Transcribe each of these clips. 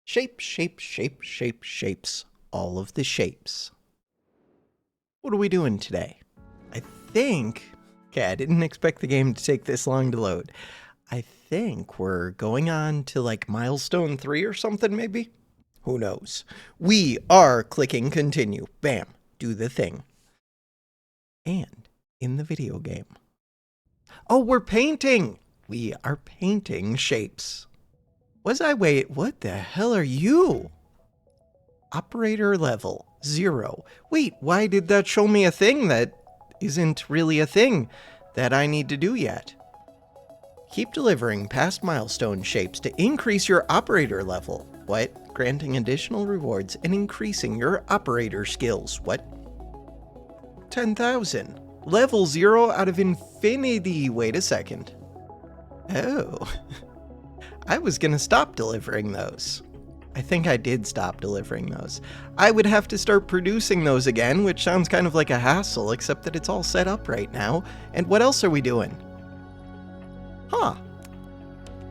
Shape, shape, shape, shape, shapes. All of the shapes. What are we doing today? I think... Okay, I didn't expect the game to take this long to load. I think we're going on to like milestone 3 or something maybe? Who knows? We are clicking continue. Bam. Do the thing. And in the video game. Oh, we're painting! We are painting shapes. Wait, what the hell are you? Operator level 0. Wait, why did that show me a thing that isn't really a thing that I need to do yet? Keep delivering past milestone shapes to increase your operator level. What? Granting additional rewards and increasing your operator skills. What? 10,000. Level 0 out of infinity. Wait a second. Oh. I was gonna stop delivering those. I think I did stop delivering those. I would have to start producing those again, which sounds kind of like a hassle, except that it's all set up right now. And what else are we doing? Huh.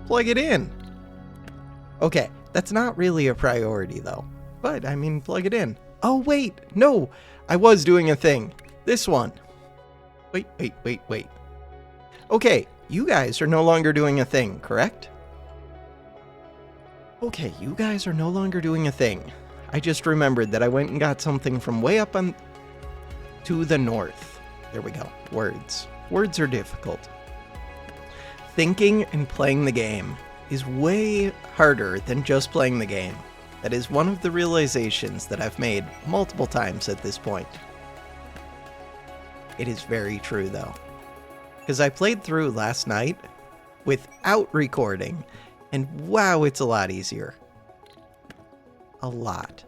Plug it in. Okay, that's not really a priority though. But, I mean, plug it in. Oh, wait, no. I was doing a thing. This one. Wait. Okay, you guys are no longer doing a thing, correct? Okay, you guys are no longer doing a thing. I just remembered that I went and got something from way up on to the north. There we go. Words. Words are difficult. Thinking and playing the game is way harder than just playing the game. That is one of the realizations that I've made multiple times at this point. It is very true though. Because I played through last night without recording. And wow, it's a lot easier. A lot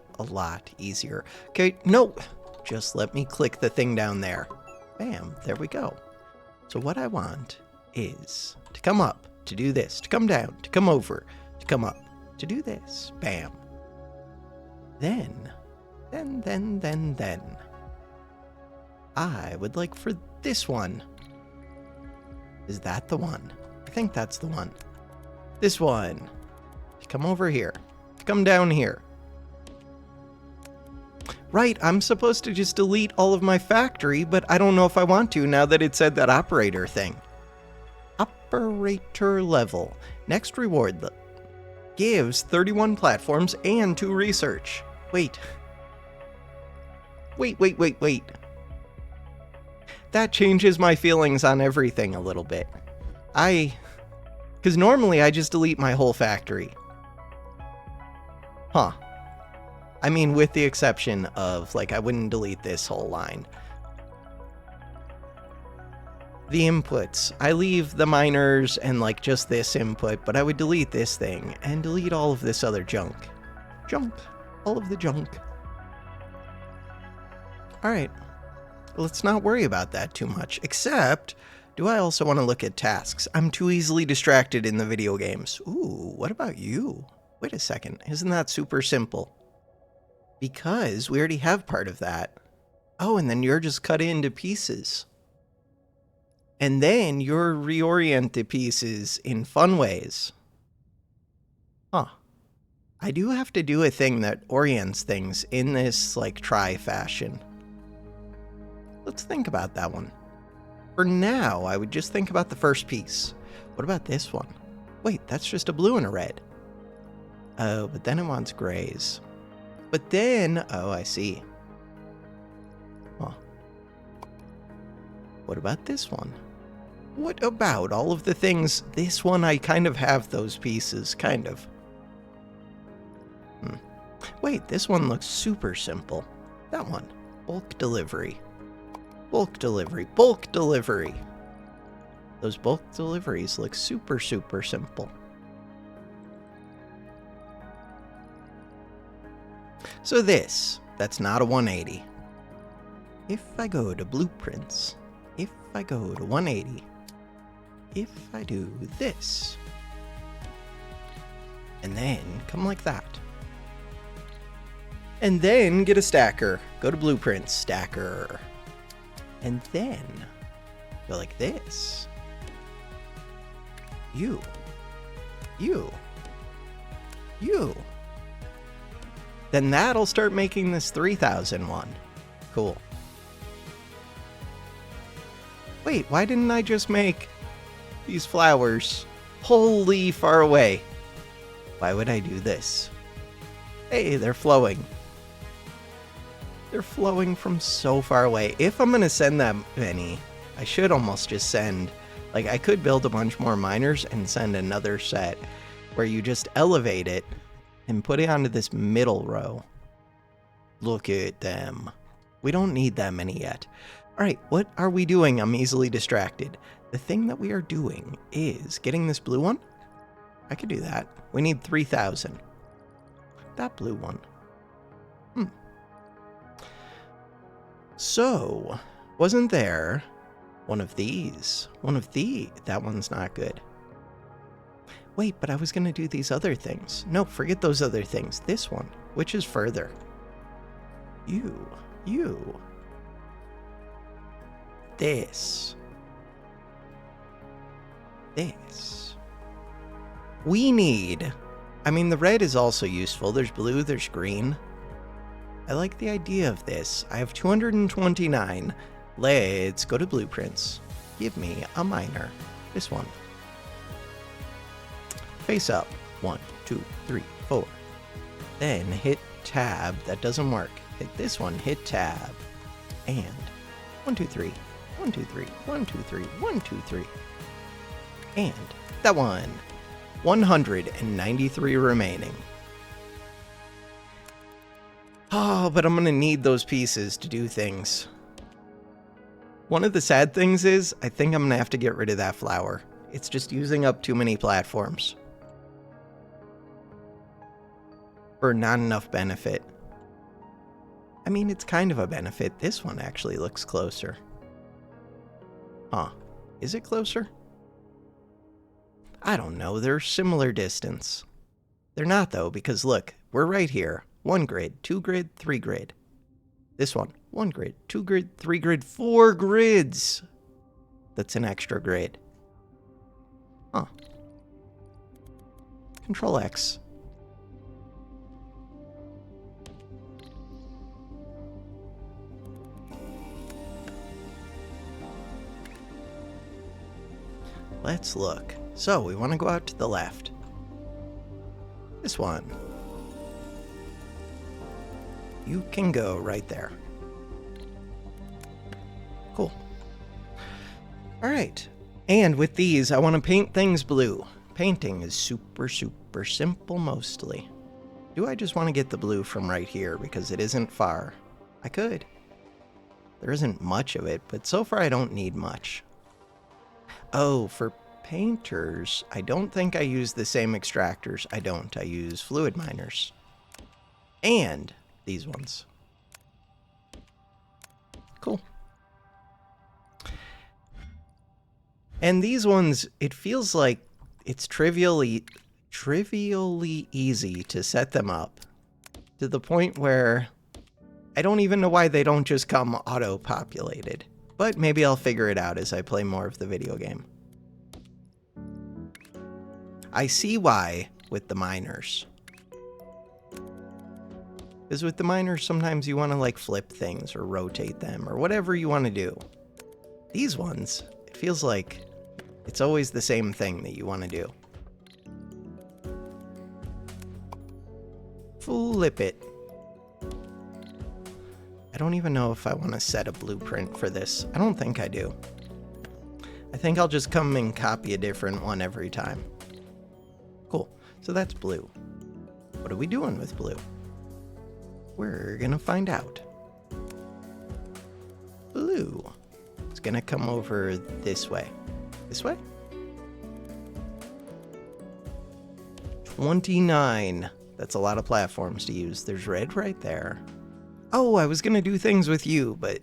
easier. Okay, no, just let me click the thing down there. Bam, there we go. So what I want is to come up, to do this, to come down, to come over, to come up, to do this. Bam. Then. I would like for this one. Is that the one? I think that's the one. This one, to come over here, to come down here. Right, I'm supposed to just delete all of my factory, but I don't know if I want to now that it said that operator thing. Operator level. Next reward gives 31 platforms and 2 research. Wait. That changes my feelings on everything a little bit. Because normally I just delete my whole factory. Huh. I mean, with the exception of, like, I wouldn't delete this whole line. The inputs. I leave the miners and, like, just this input, but I would delete this thing and delete all of this other junk. All of the junk. Alright. Let's not worry about that too much, except... do I also want to look at tasks? I'm too easily distracted in the video games. Ooh, what about you? Wait a second, isn't that super simple? Because we already have part of that. Oh, and then you're just cut into pieces. And then you're reorient the pieces in fun ways. Huh. I do have to do a thing that orients things in this, like, try fashion. Let's think about that one. For now, I would just think about the first piece. What about this one? Wait, that's just a blue and a red. Oh, but then it wants grays. But then... oh, I see. Huh. What about this one? What about all of the things... this one, I kind of have those pieces, kind of. Wait, this one looks super simple. That one. Bulk delivery. Bulk delivery. Those bulk deliveries look super simple. So that's not a 180. If I go to blueprints, if I go to 180, if I do this, and then come like that, and then get a stacker, go to blueprints, stacker, and then go like this. You. then that'll start making this 3,000 one. Cool. Wait, why didn't I just make these flowers wholly far away? Why would I do this? Hey, they're flowing. They're flowing from so far away. If I'm going to send that many, I should almost just send... Like, I could build a bunch more miners and send another set where you just elevate it and put it onto this middle row. Look at them. We don't need that many yet. All right, what are we doing? I'm easily distracted. The thing that we are doing is getting this blue one. I could do that. We need 3,000. That blue one. So, wasn't there one of these? That one's not good. Wait, but I was going to do these other things. No, forget those other things. This one, which is further. You. This. We need... I mean, the red is also useful. There's blue, there's green. I like the idea of this. I have 229. Let's go to blueprints. Give me a miner. This one. Face up. 1, 2, 3, 4. Then hit tab. That doesn't work. Hit this one. Hit tab. And 1, 2, 3. 1, 2, 3. 1, 2, 3. 1, 2, 3. And that one. 193 remaining. Oh, but I'm going to need those pieces to do things. One of the sad things is, I think I'm going to have to get rid of that flower. It's just using up too many platforms. For not enough benefit. I mean, it's kind of a benefit. This one actually looks closer. Huh. Is it closer? I don't know. They're similar distance. They're not, though, because look, we're right here. 1 grid, 2 grid, 3 grid. This one, 1 grid, 2 grid, 3 grid, 4 grids. That's an extra grid. Huh. Control X. Let's look. So, we want to go out to the left. This one. You can go right there. Cool. Alright. And with these, I want to paint things blue. Painting is super simple mostly. Do I just want to get the blue from right here because it isn't far? I could. There isn't much of it, but so far I don't need much. Oh, for painters, I don't think I use the same extractors. I use fluid miners. And these ones. Cool. And these ones, it feels like it's trivially easy to set them up to the point where I don't even know why they don't just come auto-populated. But maybe I'll figure it out as I play more of the video game. I see why with the miners. Because with the miners, sometimes you want to like flip things or rotate them or whatever you want to do. These ones, it feels like it's always the same thing that you want to do. Flip it. I don't even know if I want to set a blueprint for this. I don't think I do. I think I'll just come and copy a different one every time. Cool. So that's blue. What are we doing with blue? We're gonna find out. Blue. It's gonna come over this way. This way? 29. That's a lot of platforms to use. There's red right there. Oh, I was gonna do things with you, but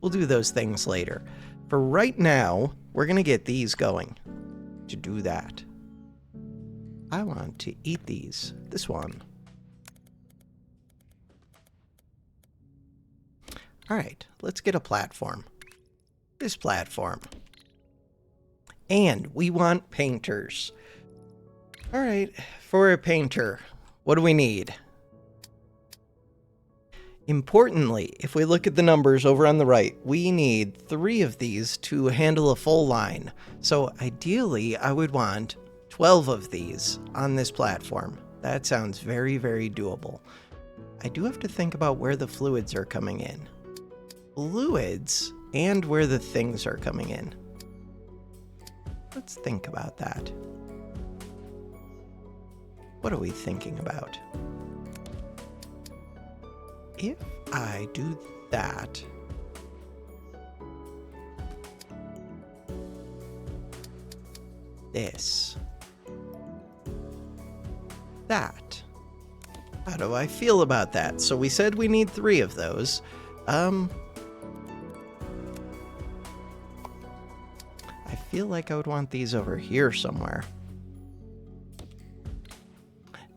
we'll do those things later. For right now, we're gonna get these going. To do that, I want to eat these. This one. Alright, let's get a platform. This platform. And we want painters. Alright, for a painter, what do we need? Importantly, if we look at the numbers over on the right, we need 3 of these to handle a full line. So ideally, I would want 12 of these on this platform. That sounds very, very doable. I do have to think about where the fluids are coming in. Fluids and where the things are coming in. Let's think about that. What are we thinking about? If I do that, this, that, how do I feel about that? So we said we need 3 of those. I feel like I would want these over here somewhere.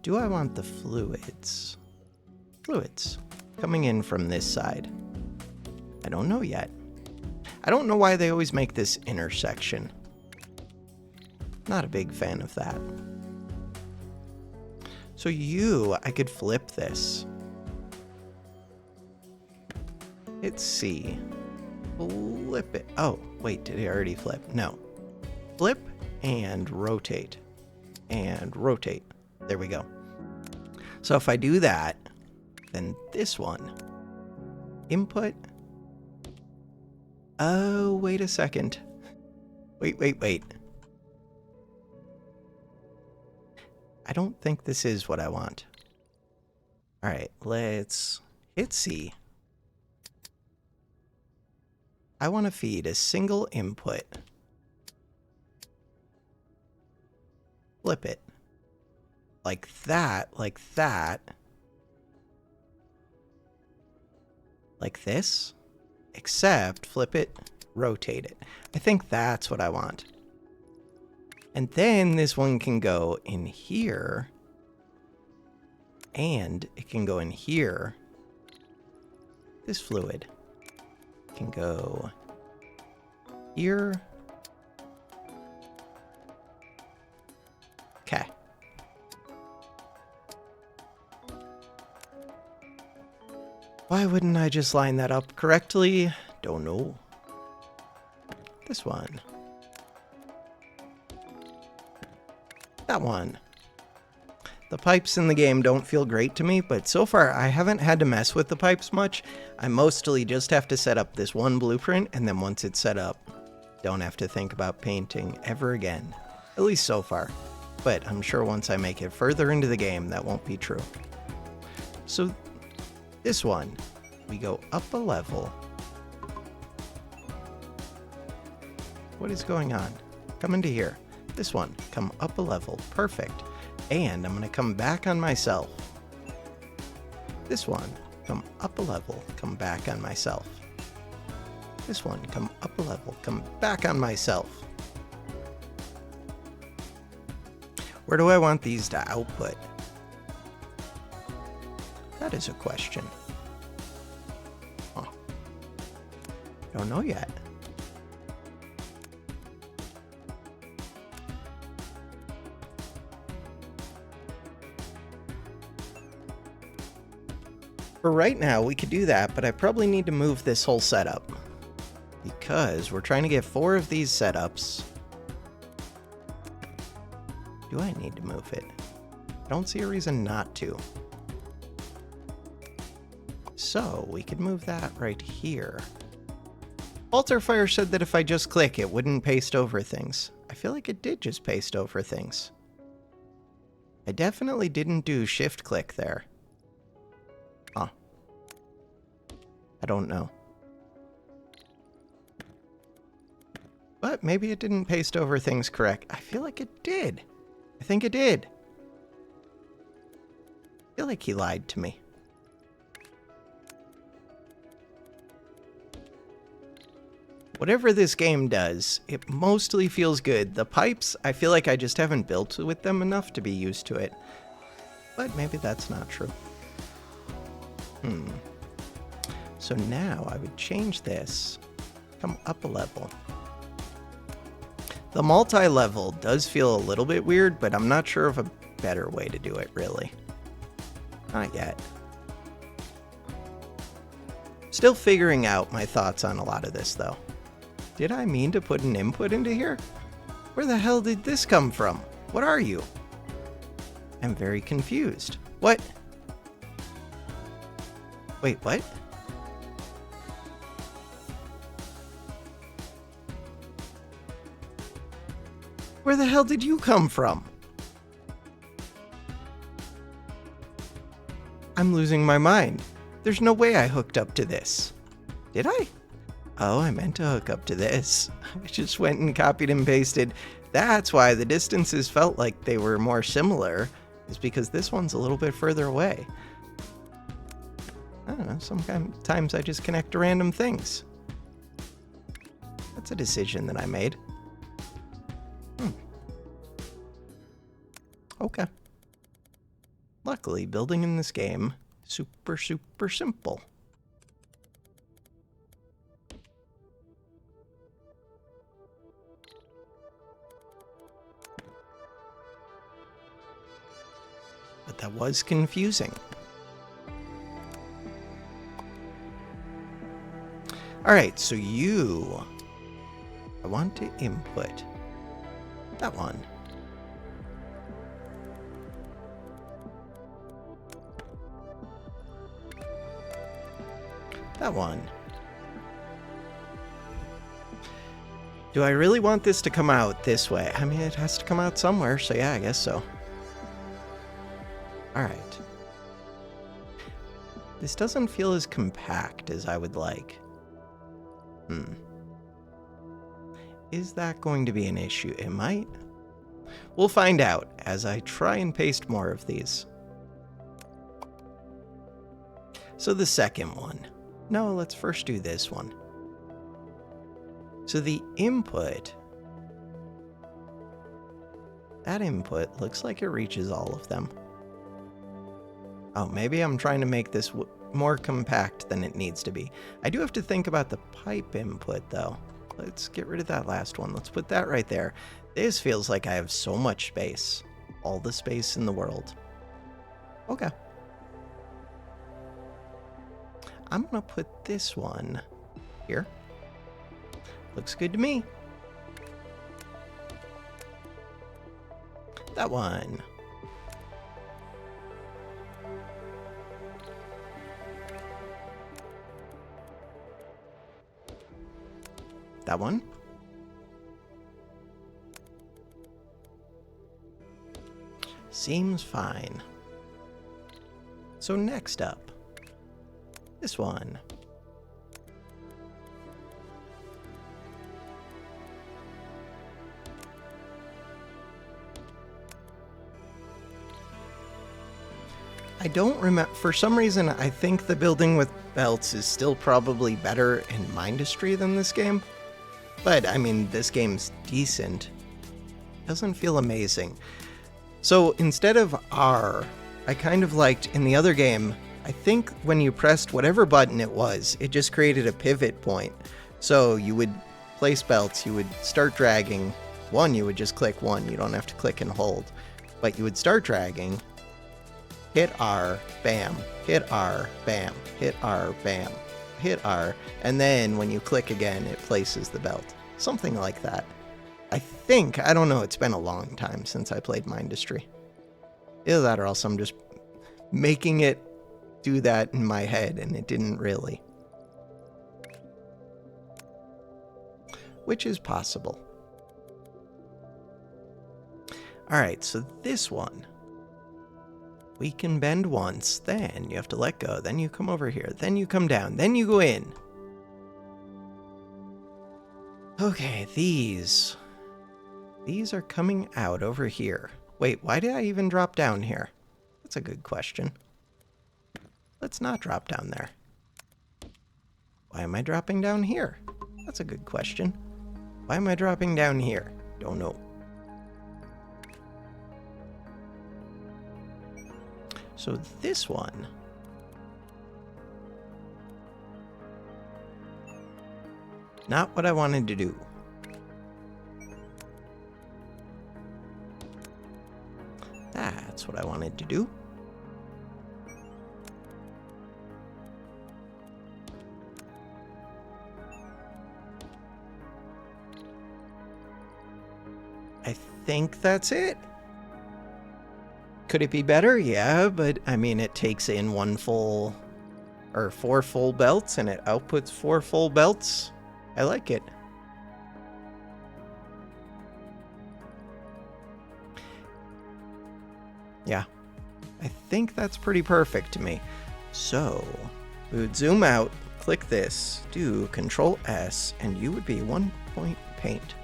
Do I want the fluids? Fluids coming in from this side. I don't know yet. I don't know why they always make this intersection. Not a big fan of that. So I could flip this. Hit C. Flip it. Oh, wait, did it already flip? No. Flip and rotate. And rotate. There we go. So if I do that, then this one. Input. Oh, wait a second. Wait. I don't think this is what I want. All right, let's hit C. I want to feed a single input. Flip it. Like that, like that. Like this, except flip it, rotate it. I think that's what I want. And then this one can go in here, and it can go in here. This fluid can go here. Okay. Why wouldn't I just line that up correctly? Don't know. This one. That one. The pipes in the game don't feel great to me, but so far I haven't had to mess with the pipes much. I mostly just have to set up this one blueprint, and then once it's set up, don't have to think about painting ever again. At least so far. But I'm sure once I make it further into the game, that won't be true. So this one, we go up a level. What is going on? Come into here. This one, come up a level. Perfect. And I'm going to come back on myself. This one, come up a level, come back on myself. This one, come up a level, come back on myself. Where do I want these to output? That is a question. Huh. Don't know yet. For right now, we could do that, but I probably need to move this whole setup. Because we're trying to get 4 of these setups. Do I need to move it? I don't see a reason not to. So, we could move that right here. Alterfire said that if I just click, it wouldn't paste over things. I feel like it did just paste over things. I definitely didn't do shift click there. Huh. I don't know. But maybe it didn't paste over things correct. I feel like it did. I think it did. I feel like he lied to me. Whatever this game does, it mostly feels good. The pipes, I feel like I just haven't built with them enough to be used to it. But maybe that's not true. So now I would change this. Come up a level. The multi-level does feel a little bit weird, but I'm not sure of a better way to do it, really. Not yet. Still figuring out my thoughts on a lot of this, though. Did I mean to put an input into here? Where the hell did this come from? What are you? I'm very confused. What? Wait, what? Where the hell did you come from? I'm losing my mind. There's no way I hooked up to this. Did I? Oh, I meant to hook up to this. I just went and copied and pasted. That's why the distances felt like they were more similar, is because this one's a little bit further away. I don't know, sometimes I just connect to random things. That's a decision that I made. Okay. Luckily, building in this game, super simple. But that was confusing. Alright, so I want to input that one. That one. Do I really want this to come out this way? I mean, it has to come out somewhere, so yeah, I guess so. Alright. This doesn't feel as compact as I would like. Is that going to be an issue? It might. We'll find out as I try and paste more of these. So the second one. No, let's first do this one. So the input, that input looks like it reaches all of them. Oh, maybe I'm trying to make this more compact than it needs to be. I do have to think about the pipe input, though. Let's get rid of that last one. Let's put that right there. This feels like I have so much space. All the space in the world. Okay. I'm going to put this one here. Looks good to me. That one. That one. Seems fine. So next up, this one. I don't remember, for some reason, I think the building with belts is still probably better in Mindustry than this game. But, I mean, this game's decent. Doesn't feel amazing. So, instead of R, I kind of liked, in the other game, I think when you pressed whatever button it was, it just created a pivot point. So, you would place belts, you would start dragging. One, you would just click one, you don't have to click and hold. But you would start dragging, hit R, bam, hit R, bam, hit R, bam, hit R, and then when you click again, it places the belt. Something like that. I think, I don't know, it's been a long time since I played Mindustry. Either that or else I'm just making it do that in my head, and it didn't really. Which is possible. Alright, so this one. We can bend once, then you have to let go, then you come over here, then you come down, then you go in. Okay, these are coming out over here. Wait, why did I even drop down here? That's a good question. Let's not drop down there. Why am I dropping down here? That's a good question. Why am I dropping down here? Don't know. So this one. Not what I wanted to do. That's what I wanted to do. think that's it. Could it be better? Yeah, but I mean, it takes in 4 full belts and it outputs 4 full belts. I like it. Yeah, I think that's pretty perfect to me. So we would zoom out, click this, do Control S, and you would be 1 point paint.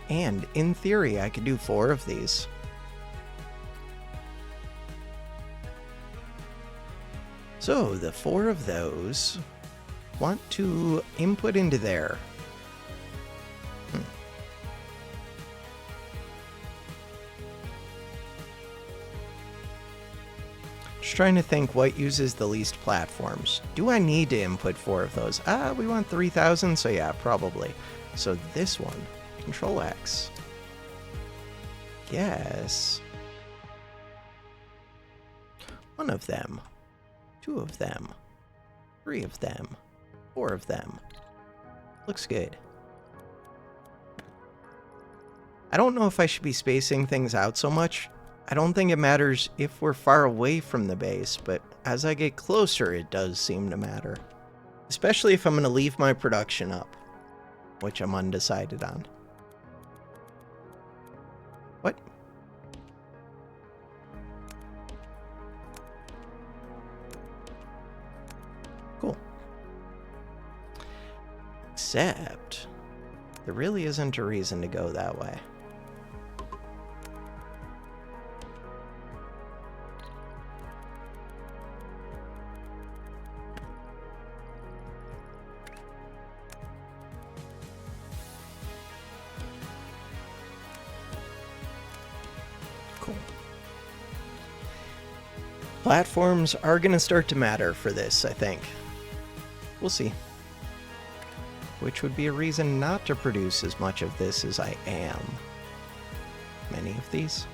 And in theory, I could do 4 of these. So the 4 of those want to input into there. Just trying to think what uses the least platforms. Do I need to input 4 of those? We want 3,000, so yeah, probably. So this one, Control X. Yes. 1 of them. 2 of them. 3 of them. 4 of them. Looks good. I don't know if I should be spacing things out so much. I don't think it matters if we're far away from the base, but as I get closer, it does seem to matter. Especially if I'm going to leave my production up, which I'm undecided on. What? Cool. Except, there really isn't a reason to go that way. Cool. Platforms are going to start to matter for this, I think. We'll see. Which would be a reason not to produce as much of this as I am. Many of these.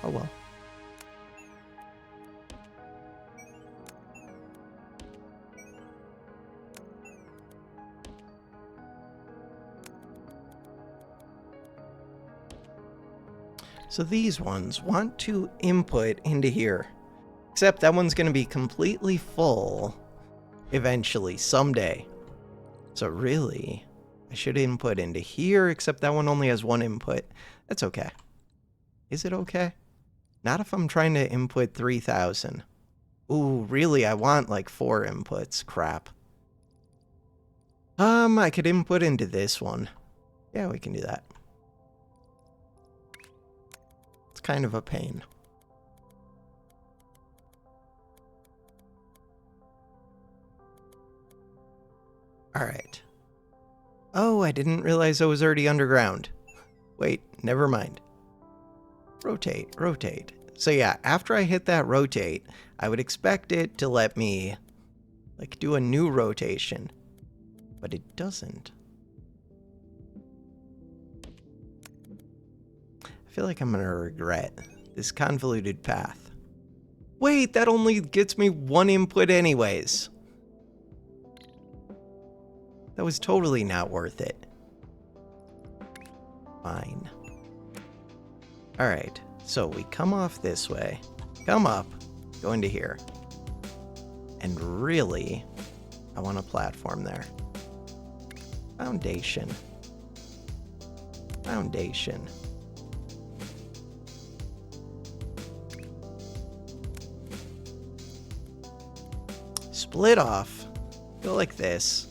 Oh well. So these ones want to input into here. Except that one's going to be completely full eventually, someday. So really, I should input into here, except that one only has 1 input. That's okay. Is it okay? Not if I'm trying to input 3,000. Ooh, really, I want like 4 inputs. Crap. I could input into this one. Yeah, we can do that. It's kind of a pain. Alright. Oh, I didn't realize I was already underground. Wait, never mind. Rotate, rotate. So yeah, after I hit that rotate, I would expect it to let me, like, do a new rotation. But it doesn't. I feel like I'm gonna regret this convoluted path. Wait, that only gets me 1 input anyways. That was totally not worth it. Fine. Alright, so we come off this way, come up, go into here. And really, I want a platform there. Foundation. Foundation. Split off, go like this.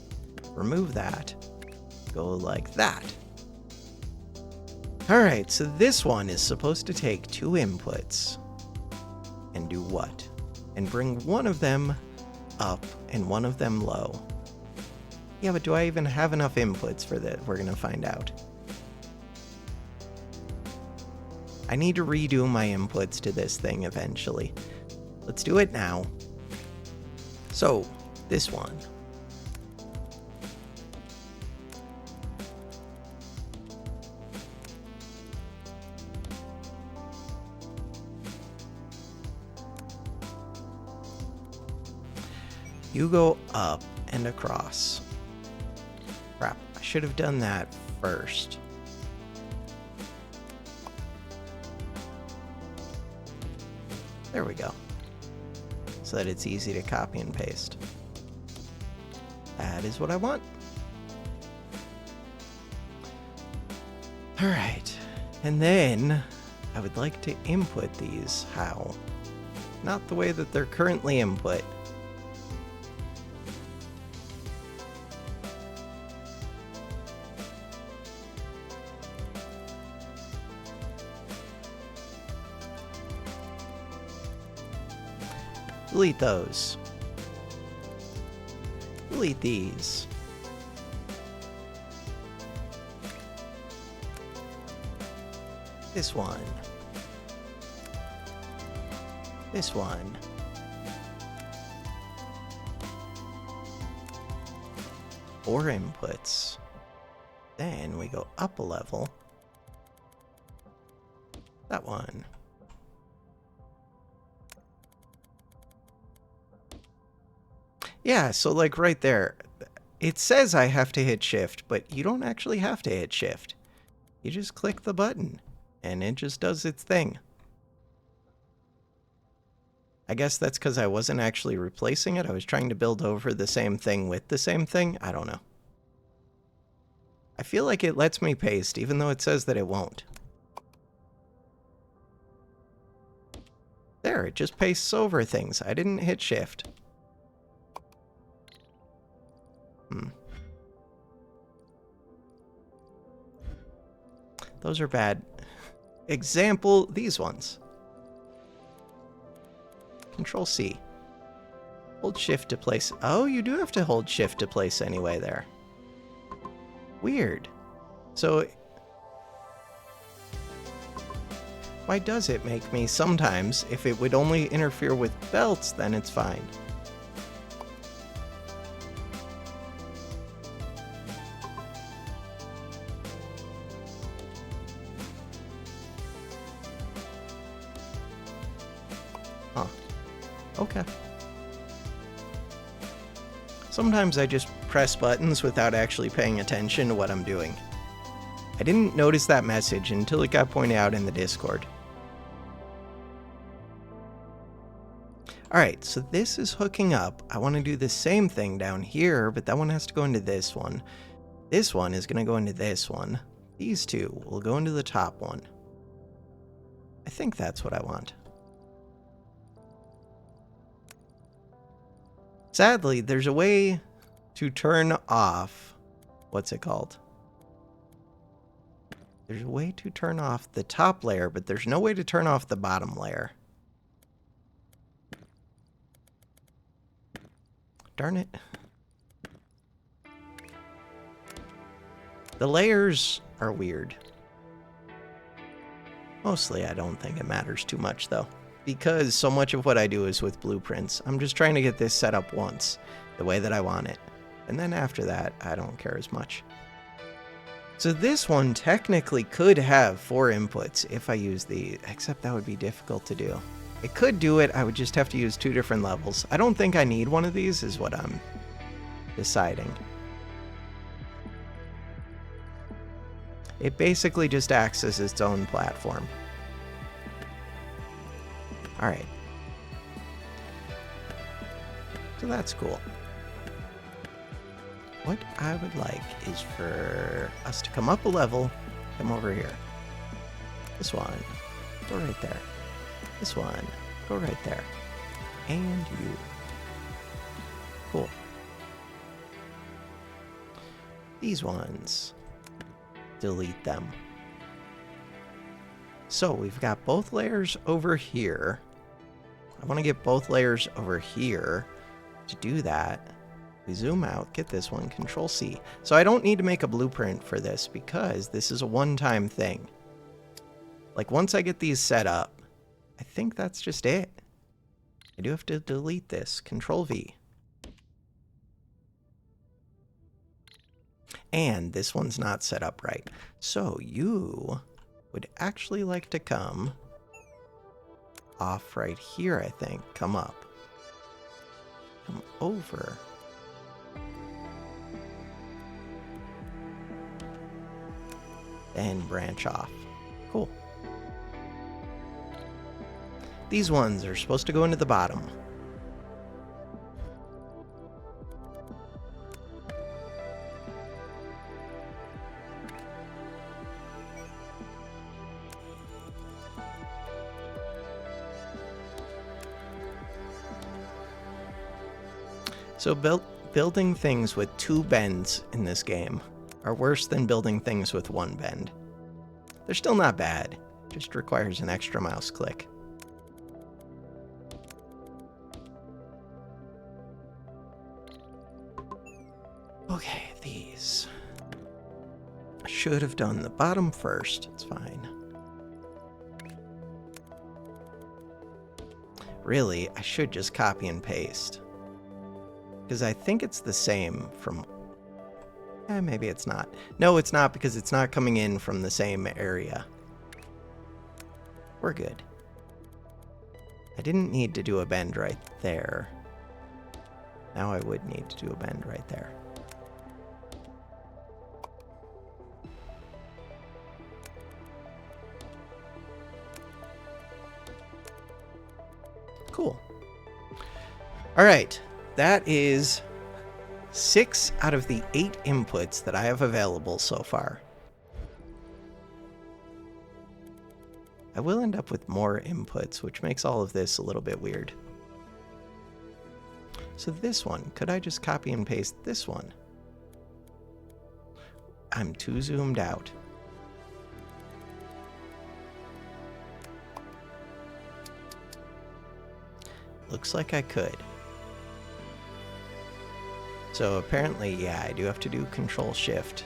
Remove that. Go like that. Alright, so this one is supposed to take 2 inputs. And do what? And bring 1 of them up and 1 of them low. Yeah, but do I even have enough inputs for that? We're gonna find out. I need to redo my inputs to this thing eventually. Let's do it now. So, this one. You go up and across. Crap, I should have done that first. There we go. So that it's easy to copy and paste. That is what I want. All right. And then I would like to input these. How? Not the way that they're currently input. Delete those. Delete these. This one. This one. Four inputs. Then we go up a level. That one. Yeah, so like right there, it says I have to hit shift, but you don't actually have to hit shift. You just click the button and it just does its thing. I guess that's because I wasn't actually replacing it. I was trying to build over the same thing with the same thing. I don't know. I feel like it lets me paste, even though it says that it won't. There, it just pastes over things. I didn't hit shift. Those are bad. Example, these ones. Control C. Hold shift to place. Oh, you do have to hold shift to place anyway there. Weird. So, why does it make me sometimes, if it would only interfere with belts, then it's fine. Huh. Okay. Sometimes I just press buttons without actually paying attention to what I'm doing. I didn't notice that message until it got pointed out in the Discord. Alright, so this is hooking up. I want to do the same thing down here, but that one has to go into this one. This one is going to go into this one. These two will go into the top one. I think that's what I want. Sadly, there's a way to turn off, what's it called? There's a way to turn off the top layer, but there's no way to turn off the bottom layer. Darn it. The layers are weird. Mostly, I don't think it matters too much, though, because so much of what I do is with blueprints. I'm just trying to get this set up once, the way that I want it. And then after that, I don't care as much. So this one technically could have 4 inputs if I use the, except that would be difficult to do. It could do it, I would just have to use 2 different levels. I don't think I need one of these, is what I'm deciding. It basically just acts as its own platform. Alright. So that's cool. What I would like is for us to come up a level, come over here. This one, go right there. This one, go right there. And you. Cool. These ones, delete them. So we've got both layers over here. I want to get both layers over here. To do that, we zoom out, get this one, Control C. So I don't need to make a blueprint for this because this is a one-time thing. Like once I get these set up, I think that's just it. I do have to delete this, Control V. And this one's not set up right. So you would actually like to come off right here, I think. Come up. come over. And branch off. Cool. These ones are supposed to go into the bottom. So building things with 2 bends in this game are worse than building things with 1 bend. They're still not bad, just requires an extra mouse click. Okay, these. I should have done the bottom first, it's fine. Really, I should just copy and paste. Because I think it's the same from... maybe it's not. No, it's not, because it's not coming in from the same area. We're good. I didn't need to do a bend right there. Now I would need to do a bend right there. Cool. All right. That is 6 out of the 8 inputs that I have available so far. I will end up with more inputs, which makes all of this a little bit weird. So this one, could I just copy and paste this one? I'm too zoomed out. Looks like I could. So apparently, yeah, I do have to do Control-Shift.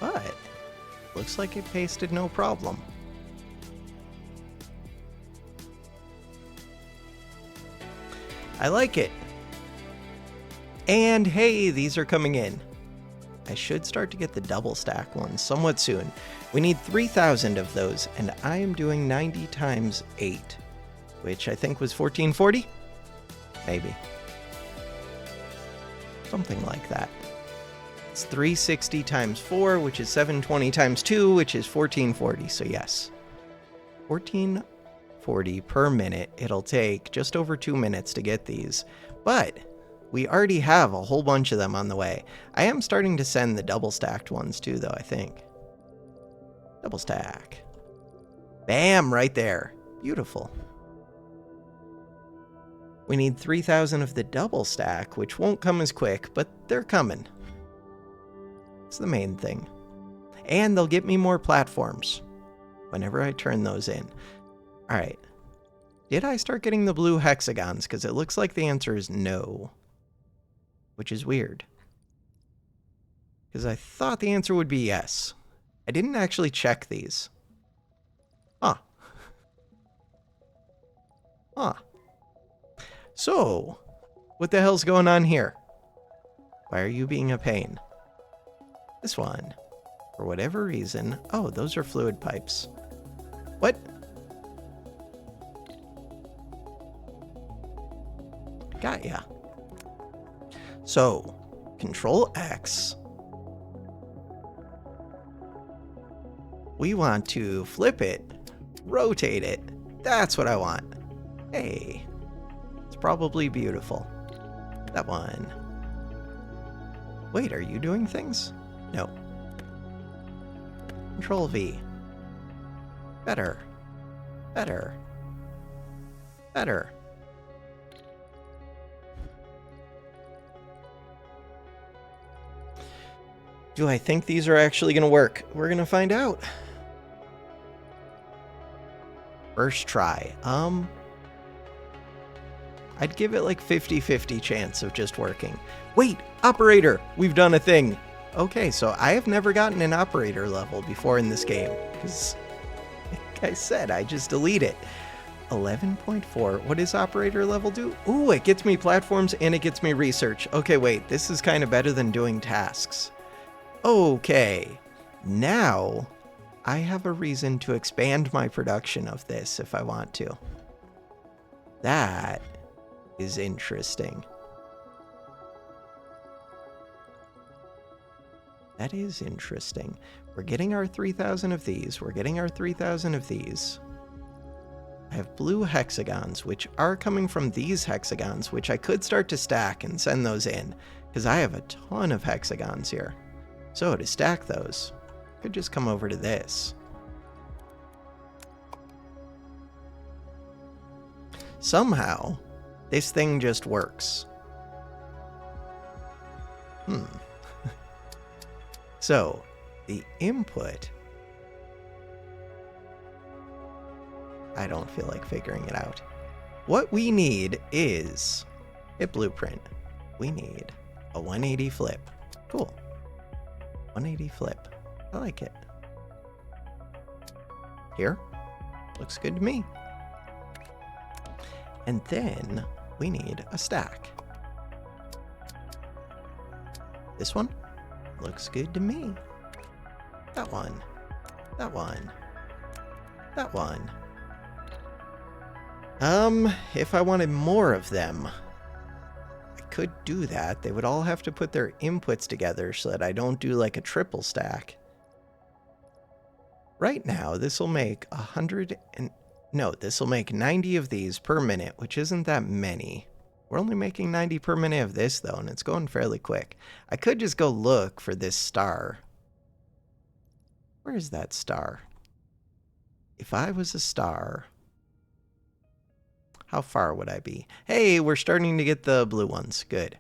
But looks like it pasted no problem. I like it. And hey, these are coming in. I should start to get the double stack ones somewhat soon. We need 3,000 of those, and I am doing 90 times 8, which I think was 1440? Maybe. Something like that. It's 360 times 4, which is 720 times 2, which is 1440. So yes, 1440 per minute. It'll take just over 2 minutes to get these, but we already have a whole bunch of them on the way. I am starting to send the double stacked ones too, though, I think. Double stack. Bam, right there. Beautiful. We need 3,000 of the double stack, which won't come as quick, but they're coming. It's the main thing. And they'll get me more platforms whenever I turn those in. All right. Did I start getting the blue hexagons? Because it looks like the answer is no, which is weird. Because I thought the answer would be yes. I didn't actually check these. Huh. Huh. So, what the hell's going on here? Why are you being a pain? This one, for whatever reason... Oh, those are fluid pipes. What? Got ya. So, Control X. We want to flip it, rotate it. That's what I want. Hey. Probably beautiful. That one. Wait, are you doing things? No. Control V. Better. Better. Better. Do I think these are actually going to work? We're going to find out. First try. I'd give it like 50-50 chance of just working. Wait, operator! We've done a thing! Okay, so I have never gotten an operator level before in this game, because, like I said, I just delete it. 11.4, what does operator level do? Ooh, it gets me platforms and it gets me research. Okay, wait, this is kind of better than doing tasks. Okay, now I have a reason to expand my production of this if I want to. That is interesting. That is interesting. We're getting our 3,000 of these. We're getting our 3,000 of these. I have blue hexagons, which are coming from these hexagons, which I could start to stack and send those in, because I have a ton of hexagons here. So to stack those, I could just come over to this. Somehow, this thing just works. So, the input... I don't feel like figuring it out. What we need is a blueprint. We need a 180 flip. Cool. 180 flip. I like it. Here. Looks good to me. And then we need a stack. This one looks good to me. That one. That one. That one. If I wanted more of them, I could do that. They would all have to put their inputs together so that I don't do like a triple stack. Right now, this will make 100 and... No, this will make 90 of these per minute, which isn't that many. We're only making 90 per minute of this, though, and it's going fairly quick. I could just go look for this star. Where is that star? If I was a star... How far would I be? Hey, we're starting to get the blue ones. Good.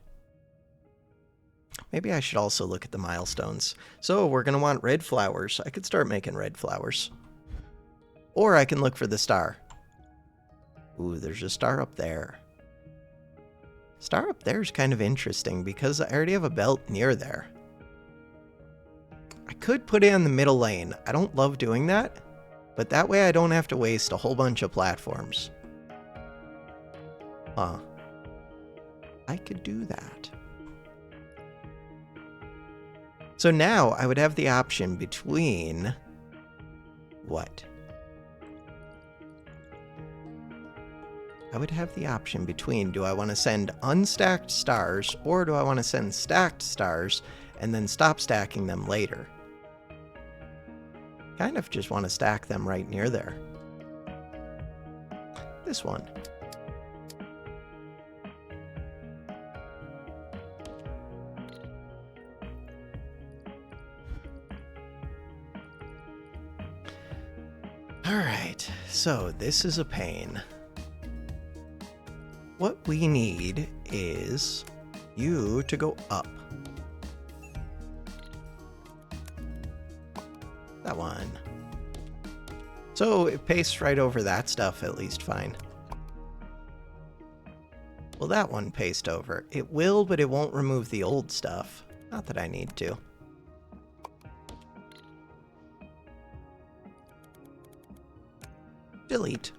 Maybe I should also look at the milestones. So we're going to want red flowers. I could start making red flowers. Or I can look for the star. Ooh, there's a star up there. Star up there is kind of interesting because I already have a belt near there. I could put it in the middle lane. I don't love doing that, but that way I don't have to waste a whole bunch of platforms. Huh. I could do that. So now I would have the option between... What? I would have the option between, do I want to send unstacked stars, or do I want to send stacked stars and then stop stacking them later? Kind of just want to stack them right near there. This one. Alright, so this is a pain. What we need is you to go up. That one. So it pastes right over that stuff at least fine. Will that one paste over? It will, but it won't remove the old stuff. Not that I need to. Delete.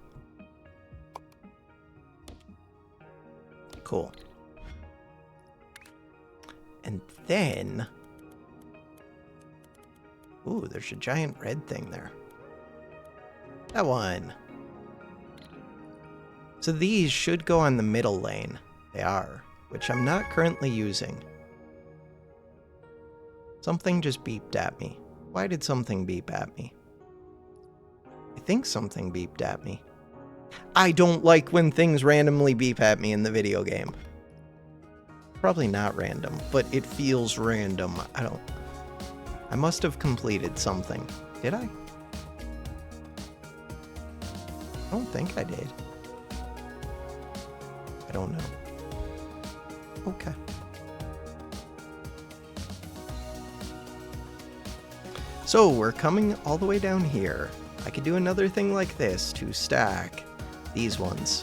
Cool. And then... Ooh, there's a giant red thing there. That one. So these should go on the middle lane. They are, which I'm not currently using. Something just beeped at me. Why did something beep at me? I think something beeped at me. I don't like when things randomly beep at me in the video game. Probably not random, but it feels random. I must have completed something. Did I? I don't think I did. I don't know. Okay. So we're coming all the way down here. I could do another thing like this to stack these ones.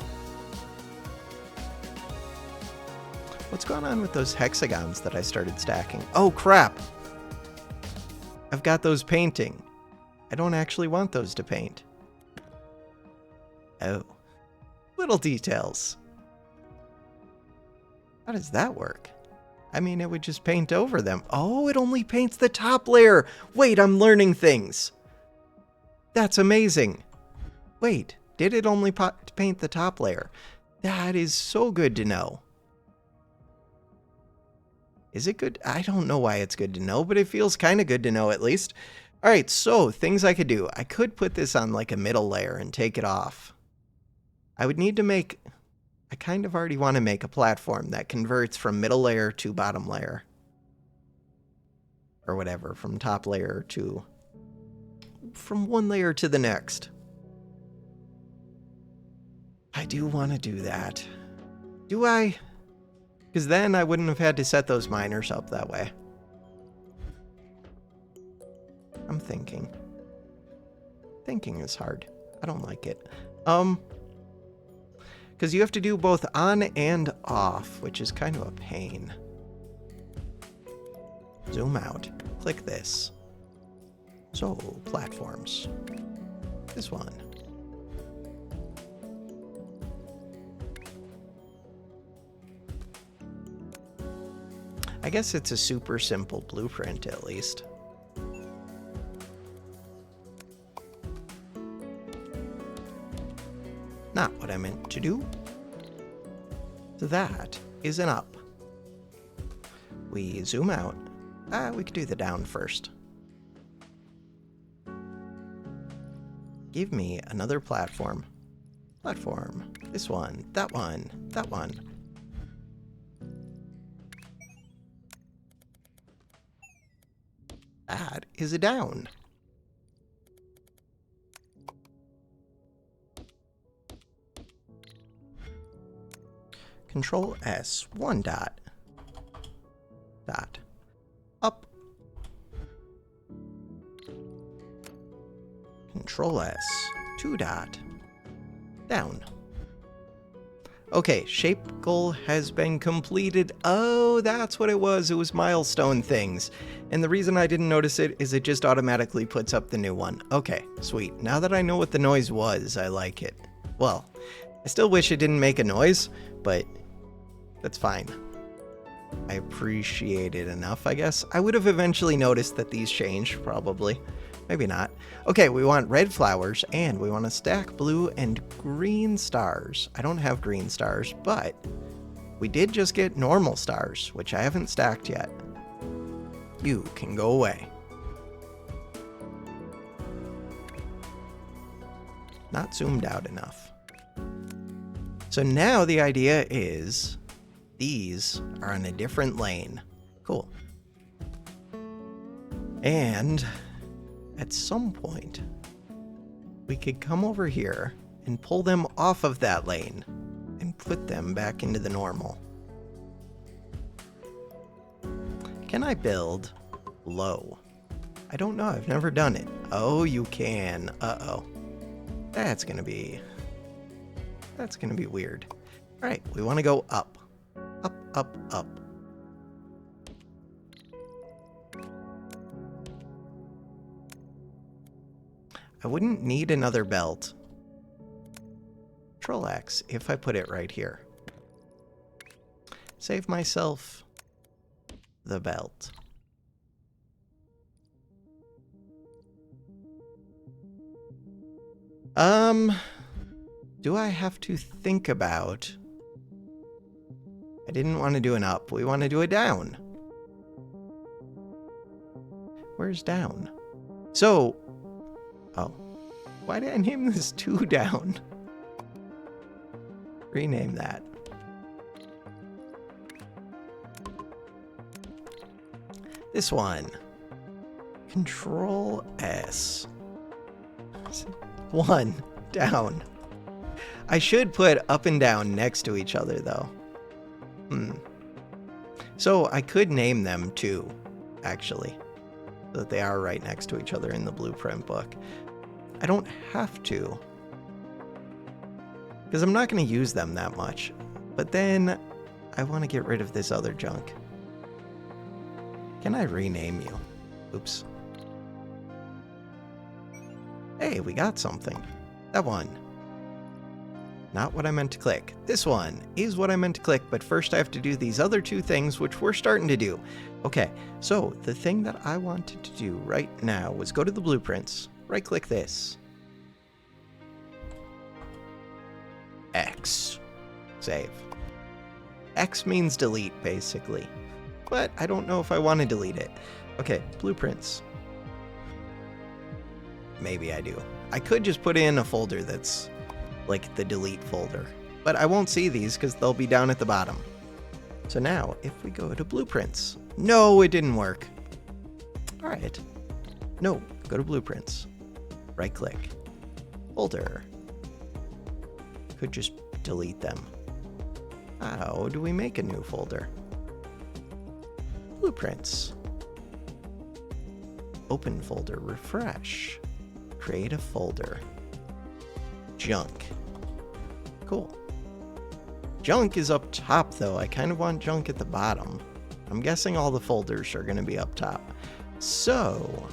What's going on with those hexagons that I started stacking? Oh crap! I've got those painting. I don't actually want those to paint. Oh. Little details. How does that work? I mean, it would just paint over them. Oh, it only paints the top layer! Wait, I'm learning things! That's amazing! Wait, did it only paint the top layer? That is so good to know. Is it good? I don't know why it's good to know, but it feels kind of good to know at least. All right, so things I could do. I could put this on like a middle layer and take it off. I would need to make... I kind of already want to make a platform that converts from middle layer to bottom layer. Or whatever, from top layer to... from one layer to the next. I do want to do that. Do I? Because then I wouldn't have had to set those miners up that way. I'm thinking. Thinking is hard. I don't like it. Because you have to do both on and off, which is kind of a pain. Zoom out. Click this. So, platforms. This one. I guess it's a super simple blueprint, at least. Not what I meant to do. So that is an up. We zoom out. We could do the down first. Give me another platform. Platform. This one. That one. That one. That is a down. Control S, one dot. Dot. Up. Control S, two dot. Down. Okay, shape goal has been completed. Oh, that's what it was. It was milestone things. And the reason I didn't notice it is it just automatically puts up the new one. Okay, sweet. Now that I know what the noise was, I like it. Well, I still wish it didn't make a noise, but that's fine. I appreciate it enough, I guess. I would have eventually noticed that these changed, probably. Maybe not. Okay, we want red flowers, and we want to stack blue and green stars. I don't have green stars, but we did just get normal stars, which I haven't stacked yet. You can go away. Not zoomed out enough. So now the idea is these are on a different lane. Cool. And at some point, we could come over here and pull them off of that lane and put them back into the normal. Can I build low? I don't know. I've never done it. Oh, you can. Uh-oh. That's gonna be weird. All right, we want to go up. Up, up, up. I wouldn't need another belt. Control X if I put it right here. Save myself the belt. Do I have to think about... I didn't want to do an up. We want to do a down. Where's down? So... Oh. Why did I name this 2 down? Rename that. This one. Control S. 1 down. I should put up and down next to each other, though. So I could name them 2, actually, so that they are right next to each other in the blueprint book. I don't have to, because I'm not going to use them that much. But then I want to get rid of this other junk. Can I rename you? Oops. Hey, we got something. That one. Not what I meant to click. This one is what I meant to click, but first I have to do these other 2 things, which we're starting to do. Okay, so the thing that I wanted to do right now was go to the blueprints, right-click this. X. Save. X means delete, basically. But I don't know if I want to delete it. Okay, blueprints. Maybe I do. I could just put in a folder that's like the delete folder. But I won't see these because they'll be down at the bottom. So now, if we go to blueprints. No, it didn't work. All right. No, go to blueprints. Right click. Folder. Could just delete them. How do we make a new folder? Blueprints. Open folder, refresh. Create a folder. Junk. Cool. Junk is up top though. I kind of want junk at the bottom. I'm guessing all the folders are going to be up top. So...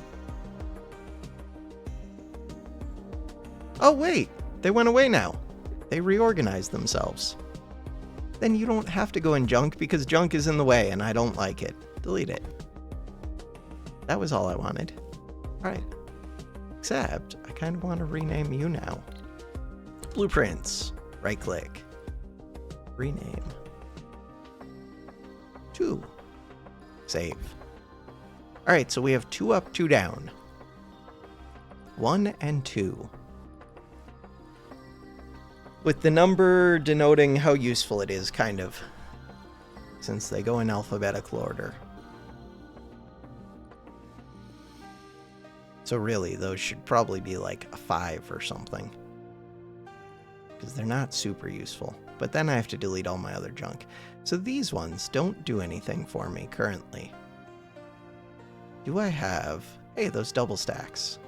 Oh wait, they went away now. They reorganized themselves. Then you don't have to go in junk because junk is in the way and I don't like it. Delete it. That was all I wanted. Alright. Except, I kind of want to rename you now. Blueprints. Right click. Rename. 2. Save. Alright, so we have 2 up, 2 down. 1 and 2. With the number denoting how useful it is, kind of. Since they go in alphabetical order. So really, those should probably be like a 5 or something. Because they're not super useful. But then I have to delete all my other junk. So these ones don't do anything for me currently. Do I have... Hey, those double stacks.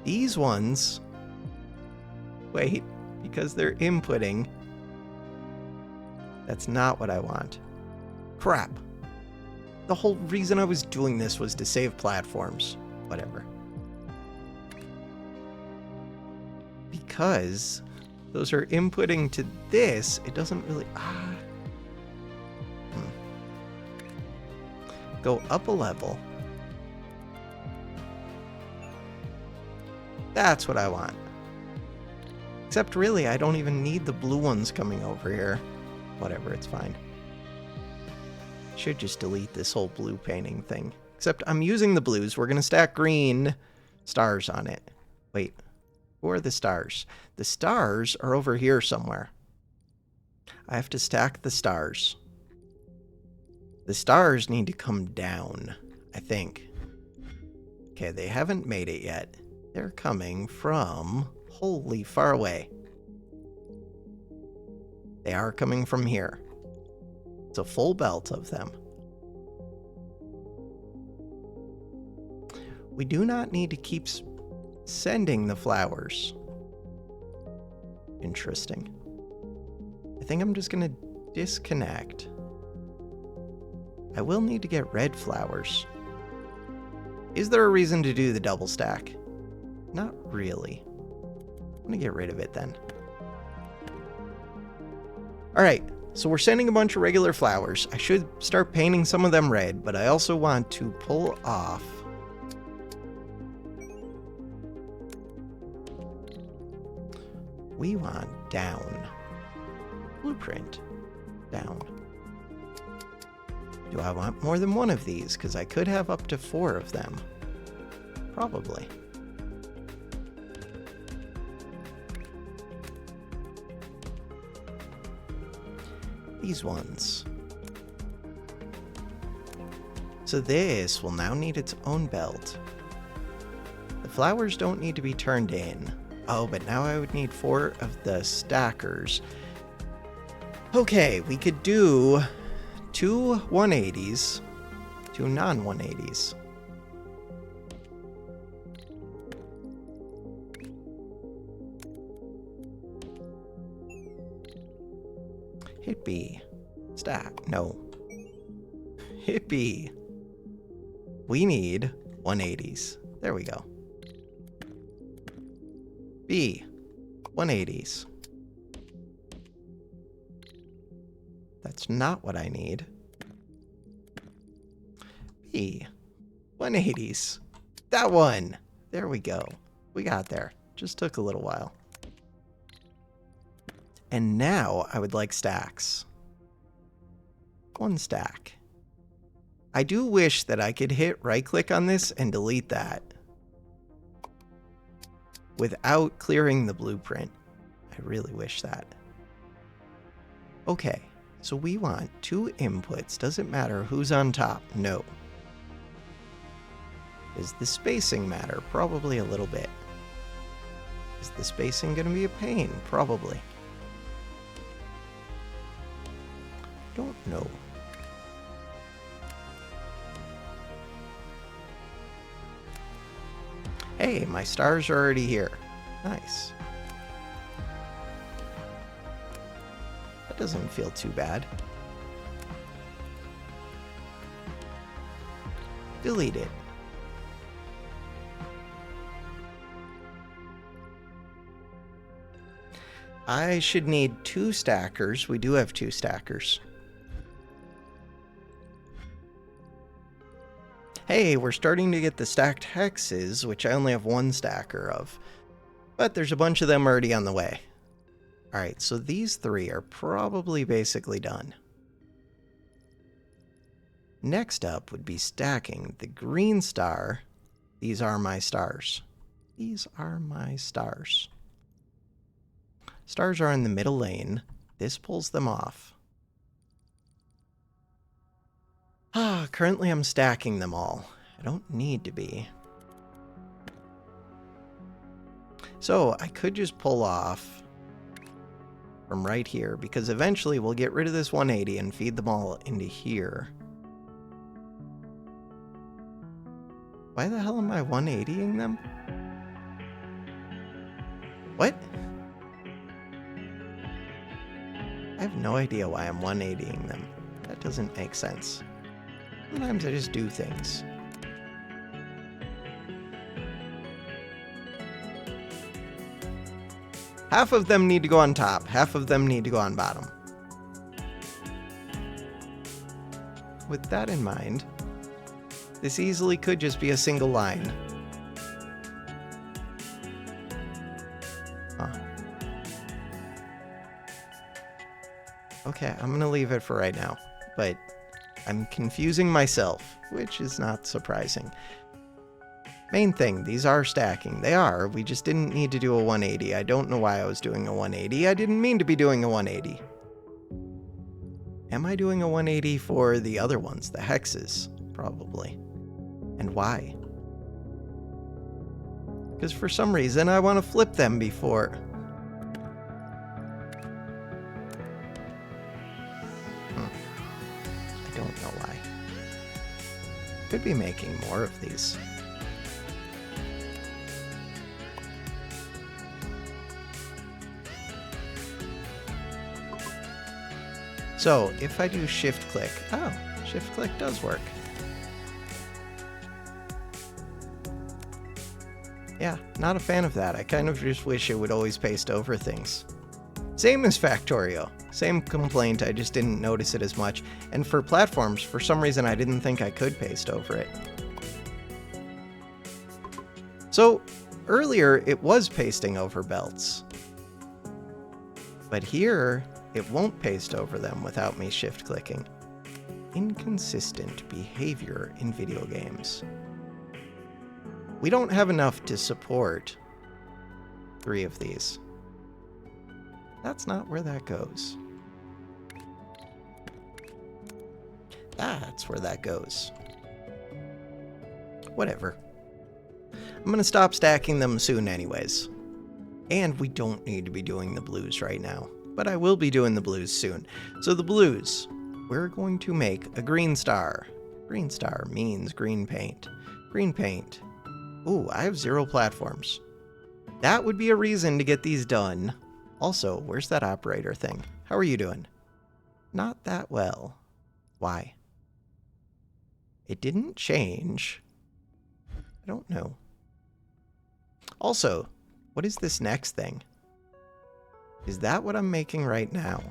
These ones... Wait, because they're inputting. That's not what I want. Crap. The whole reason I was doing this was to save platforms. Whatever. Because those are inputting to this, it doesn't really... Go up a level. That's what I want. Except really, I don't even need the blue ones coming over here. Whatever, it's fine. Should just delete this whole blue painting thing. Except I'm using the blues. We're going to stack green stars on it. Wait, who are the stars? The stars are over here somewhere. I have to stack the stars. The stars need to come down, I think. Okay, they haven't made it yet. They're coming from wholly far away. They are coming from here. It's a full belt of them. We do not need to keep sending the flowers. Interesting. I think I'm just going to disconnect. I will need to get red flowers. Is there a reason to do the double stack? Not really. I'm going to get rid of it then. Alright, so we're sending a bunch of regular flowers. I should start painting some of them red, but I also want to pull off... We want down. Blueprint. Down. Do I want more than one of these? Because I could have up to 4 of them. Probably. These ones. So this will now need its own belt. The flowers don't need to be turned in. Oh, but now I would need 4 of the stackers. Okay, we could do 2 180s, 2 non-180s. Hit B. Stack. No. Hit B. We need 180s. There we go. B. 180s. That's not what I need. B. 180s. That one. There we go. We got there. Just took a little while. And now I would like stacks. 1 stack. I do wish that I could hit right-click on this and delete that without clearing the blueprint. I really wish that. Okay, so we want 2 inputs. Does it matter who's on top? No. Does the spacing matter? Probably a little bit. Is the spacing going to be a pain? Probably. Don't know. Hey, my stars are already here. Nice. That doesn't feel too bad. Delete it. I should need 2 stackers. We do have 2 stackers. Hey, we're starting to get the stacked hexes, which I only have 1 stacker of. But there's a bunch of them already on the way. Alright, so these 3 are probably basically done. Next up would be stacking the green star. These are my stars. These are my stars. Stars are in the middle lane. This pulls them off. Currently I'm stacking them all. I don't need to be. So I could just pull off from right here, because eventually we'll get rid of this 180 and feed them all into here. Why the hell am I 180ing them? What? I have no idea why I'm 180ing them. That doesn't make sense. Sometimes I just do things. Half of them need to go on top, half of them need to go on bottom. With that in mind, this easily could just be a single line. Huh. Okay, I'm gonna leave it for right now, but I'm confusing myself, which is not surprising. Main thing, these are stacking. They are. We just didn't need to do a 180. I don't know why I was doing a 180. I didn't mean to be doing a 180. Am I doing a 180 for the other ones, the hexes? Probably. And why? Because for some reason I want to flip them before. I don't know why. Could be making more of these. So, if I do shift click, oh, shift click does work. Yeah, not a fan of that. I kind of just wish it would always paste over things. Same as Factorio. Same complaint, I just didn't notice it as much. And for platforms, for some reason I didn't think I could paste over it. So, earlier it was pasting over belts. But here, it won't paste over them without me shift clicking. Inconsistent behavior in video games. We don't have enough to support 3 of these. That's not where that goes. That's where that goes. Whatever. I'm gonna stop stacking them soon anyways. And we don't need to be doing the blues right now. But I will be doing the blues soon. So the blues, we're going to make a green star. Green star means green paint. Green paint. Ooh, I have 0 platforms. That would be a reason to get these done. Also, where's that operator thing? How are you doing? Not that well. Why? It didn't change. I don't know. Also, what is this next thing? Is that what I'm making right now?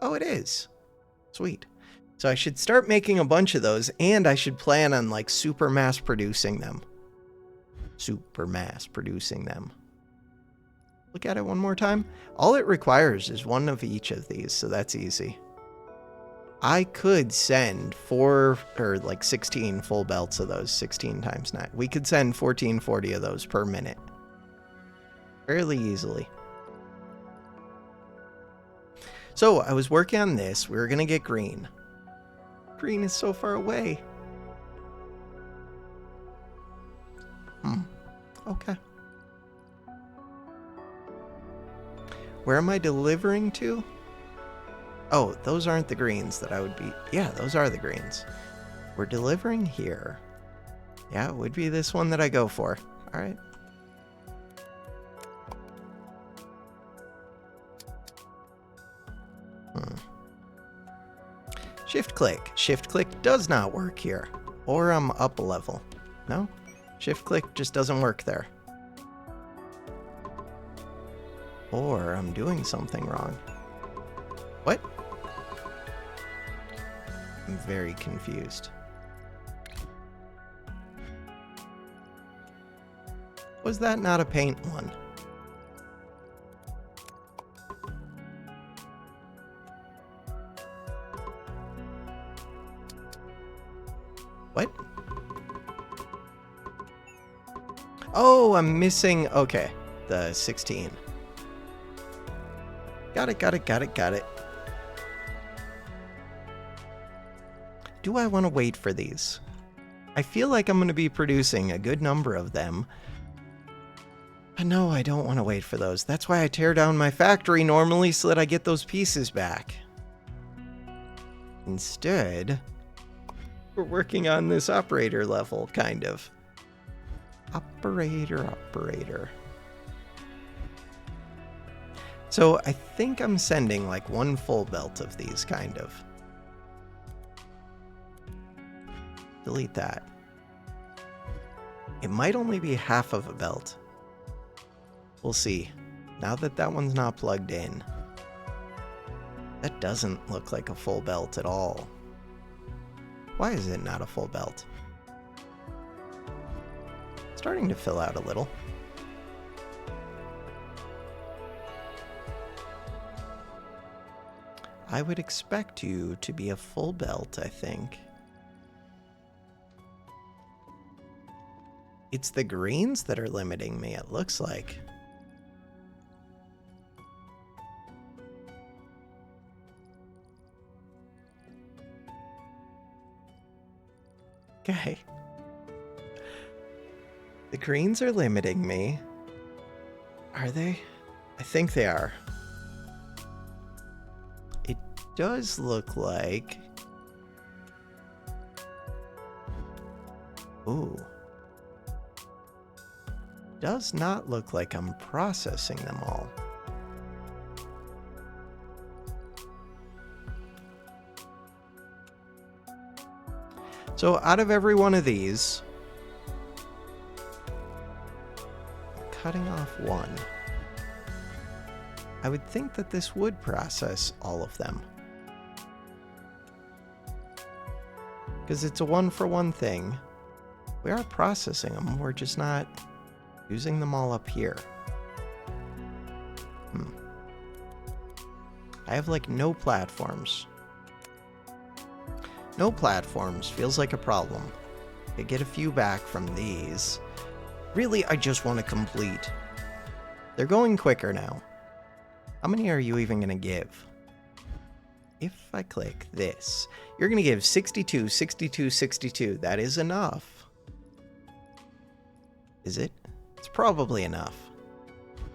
Oh, it is. Sweet. So I should start making a bunch of those, and I should plan on, like, super mass producing them. Super mass producing them. look at it one more time. All it requires is one of each of these, so that's easy. I could send 16 full belts of those, 16 times 9. We could send 1440 of those per minute. Fairly easily. So, I was working on this. We were going to get green. Green is so far away. Okay. Where am I delivering to? Oh, those aren't the greens that I would be... Yeah, those are the greens. We're delivering here. Yeah, it would be this one that I go for. All right. Shift click. Shift click does not work here. Or I'm up a level. No? Shift click just doesn't work there. Or I'm doing something wrong. What? I'm very confused. Was that not a paint one? What? Oh, I'm missing... Okay, the 16. Got it. Do I want to wait for these? I feel like I'm going to be producing a good number of them. But no, I don't want to wait for those. That's why I tear down my factory normally, so that I get those pieces back. Instead, we're working on this operator level, kind of. Operator. So I think I'm sending like one full belt of these, kind of. Delete that. It might only be half of a belt. We'll see. Now that that one's not plugged in. That doesn't look like a full belt at all. Why is it not a full belt? It's starting to fill out a little. I would expect you to be a full belt, I think. It's the greens that are limiting me, it looks like. Okay. The greens are limiting me. Are they? I think they are. It does look like... Ooh. Does not look like I'm processing them all. So out of every one of these, cutting off one. I would think that this would process all of them. Because it's a one-for-one thing. We are processing them, we're just not using them all up here. I have like no platforms. No platforms feels like a problem. I get a few back from these. Really, I just want to complete. They're going quicker now. How many are you even going to give? If I click this, you're going to give 62, 62, 62. That is enough. Is it? It's probably enough.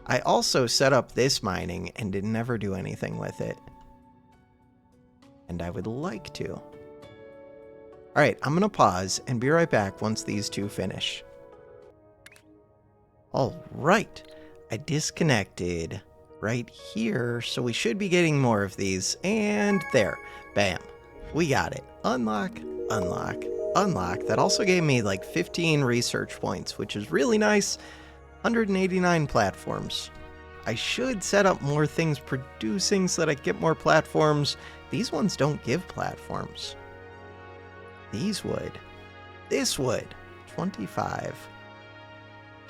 I also set up this mining and did never do anything with it. And I would like to. Alright, I'm going to pause and be right back once these two finish. Alright, I disconnected right here, so we should be getting more of these. And there, bam, we got it. Unlock, unlock, unlock. That also gave me like 15 research points, which is really nice. 189 platforms. I should set up more things producing so that I get more platforms. These ones don't give platforms. These would. This would. 25.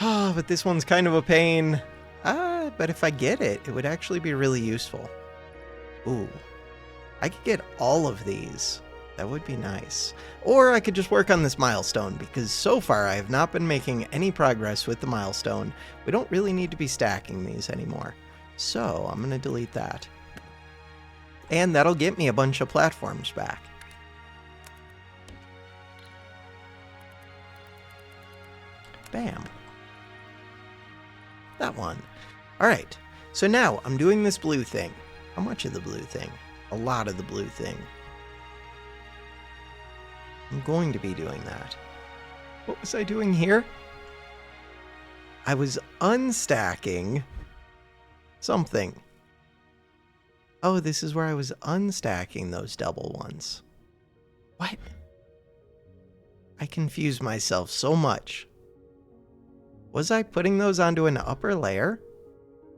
Ah, but this one's kind of a pain. But if I get it, it would actually be really useful. Ooh. I could get all of these. That would be nice. Or I could just work on this milestone, because so far I have not been making any progress with the milestone. We don't really need to be stacking these anymore. So I'm going to delete that. And that'll get me a bunch of platforms back. Bam. That one. Alright, so now I'm doing this blue thing. How much of the blue thing? A lot of the blue thing. I'm going to be doing that. What was I doing here? I was unstacking something. Oh, this is where I was unstacking those double ones. What? I confused myself so much. Was I putting those onto an upper layer?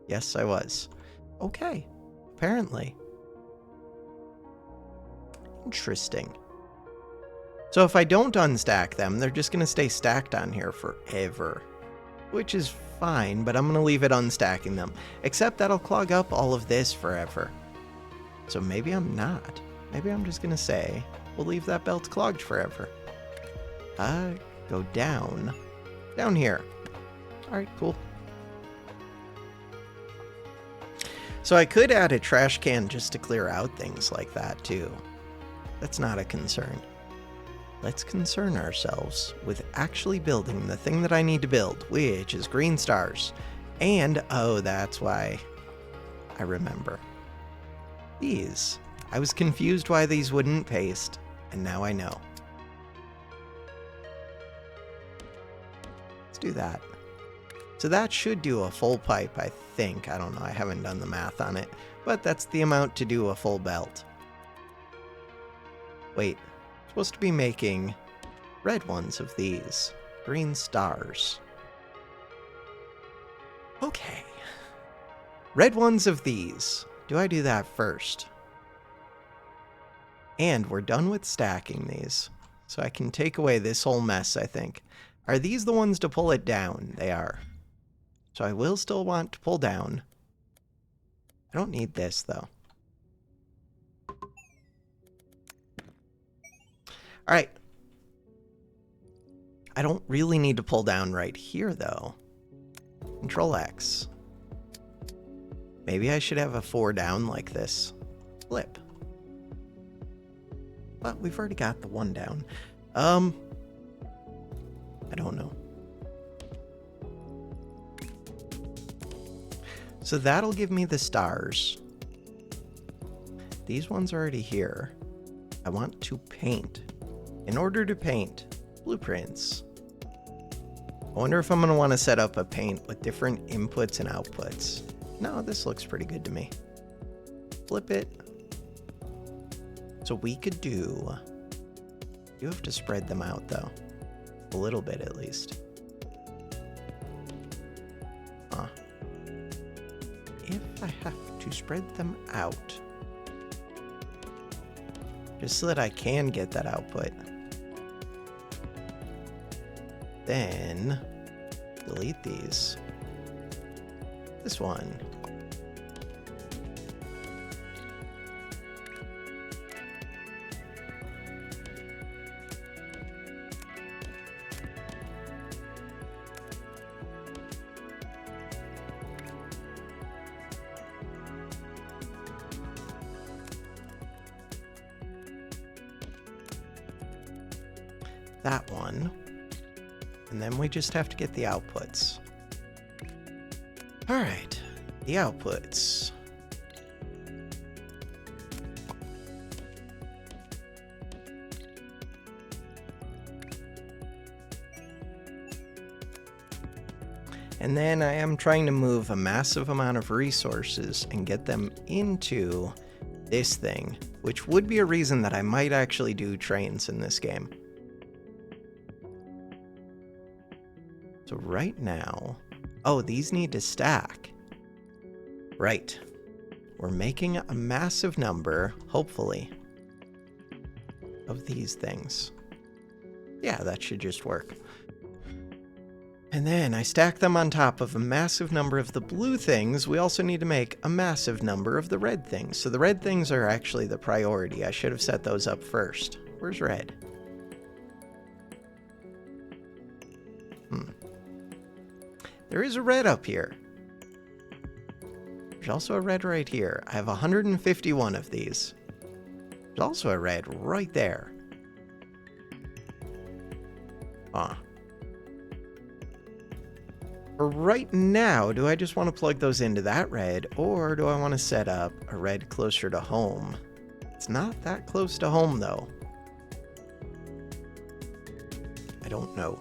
Yes, I was. Okay, apparently. Interesting. So if I don't unstack them, they're just going to stay stacked on here forever. Which is fine, but I'm going to leave it unstacking them. Except that'll clog up all of this forever. So maybe I'm not. Maybe I'm just going to say, we'll leave that belt clogged forever. Go down. Down here. Alright, cool. So I could add a trash can just to clear out things like that too. That's not a concern. Let's concern ourselves with actually building the thing that I need to build, which is green stars. And, oh, that's why I remember. These. I was confused why these wouldn't paste, and now I know. Let's do that. So that should do a full pipe, I think. I don't know, I haven't done the math on it. But that's the amount to do a full belt. Wait, I'm supposed to be making red ones of these. Green stars. Okay. Red ones of these. Do I do that first? And we're done with stacking these. So I can take away this whole mess, I think. Are these the ones to pull it down? They are. So I will still want to pull down. I don't need this, though. Alright. I don't really need to pull down right here, though. Control X. Maybe I should have a 4 down like this. Flip. But we've already got the 1 down. I don't know. So that'll give me the stars. These ones are already here. I want to paint. In order to paint, blueprints. I wonder if I'm going to want to set up a paint with different inputs and outputs. No, this looks pretty good to me. Flip it. So we could do... You have to spread them out, though. A little bit, at least. Huh. If I have to spread them out, just so that I can get that output, then delete these. This one. That one. And then we just have to get the outputs. All right, the outputs. And then I am trying to move a massive amount of resources and get them into this thing, which would be a reason that I might actually do trains in this game. So right now, oh, these need to stack. Right. We're making a massive number, hopefully, of these things. Yeah, that should just work. And then I stack them on top of a massive number of the blue things. We also need to make a massive number of the red things. So the red things are actually the priority. I should have set those up first. Where's red? There is a red up here. There's also a red right here. I have 151 of these. There's also a red right there. For right now, do I just want to plug those into that red, or do I want to set up a red closer to home? It's not that close to home, though. I don't know.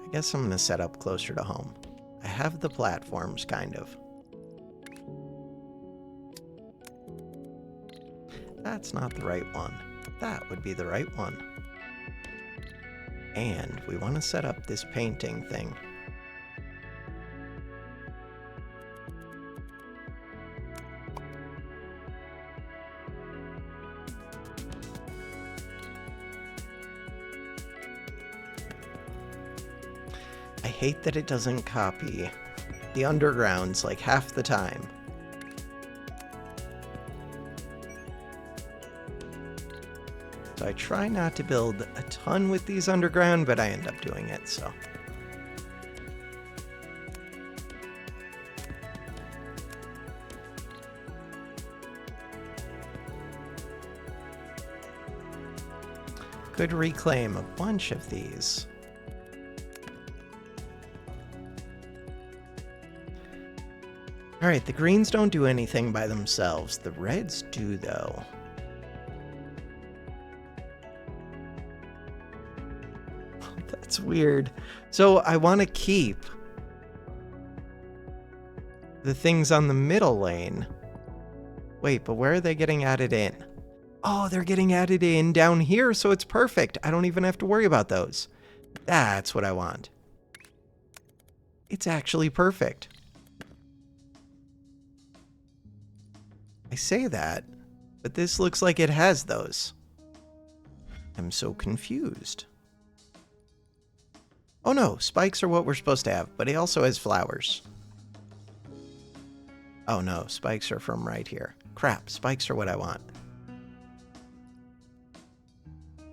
I guess I'm going to set up closer to home. I have the platforms, kind of. That's not the right one. That would be the right one. And we want to set up this painting thing. I hate that it doesn't copy the undergrounds like half the time. So I try not to build a ton with these underground, but I end up doing it, so. Could reclaim a bunch of these. Alright, the greens don't do anything by themselves. The reds do, though. That's weird. So I want to keep the things on the middle lane. Wait, but where are they getting added in? Oh, they're getting added in down here, so it's perfect. I don't even have to worry about those. That's what I want. It's actually perfect. I say that, but this looks like it has those. I'm so confused. Oh no, spikes are what we're supposed to have, but he also has flowers. Oh no, spikes are from right here. Crap, spikes are what I want.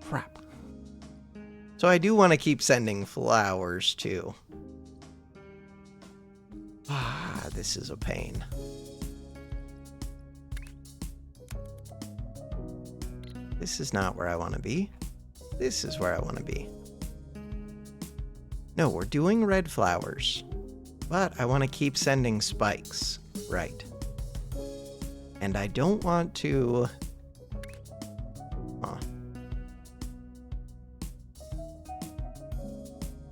Crap. So I do want to keep sending flowers too. Ah, this is a pain. This is not where I want to be. This is where I want to be. No, we're doing red flowers, but I want to keep sending spikes. Right. And I don't want to...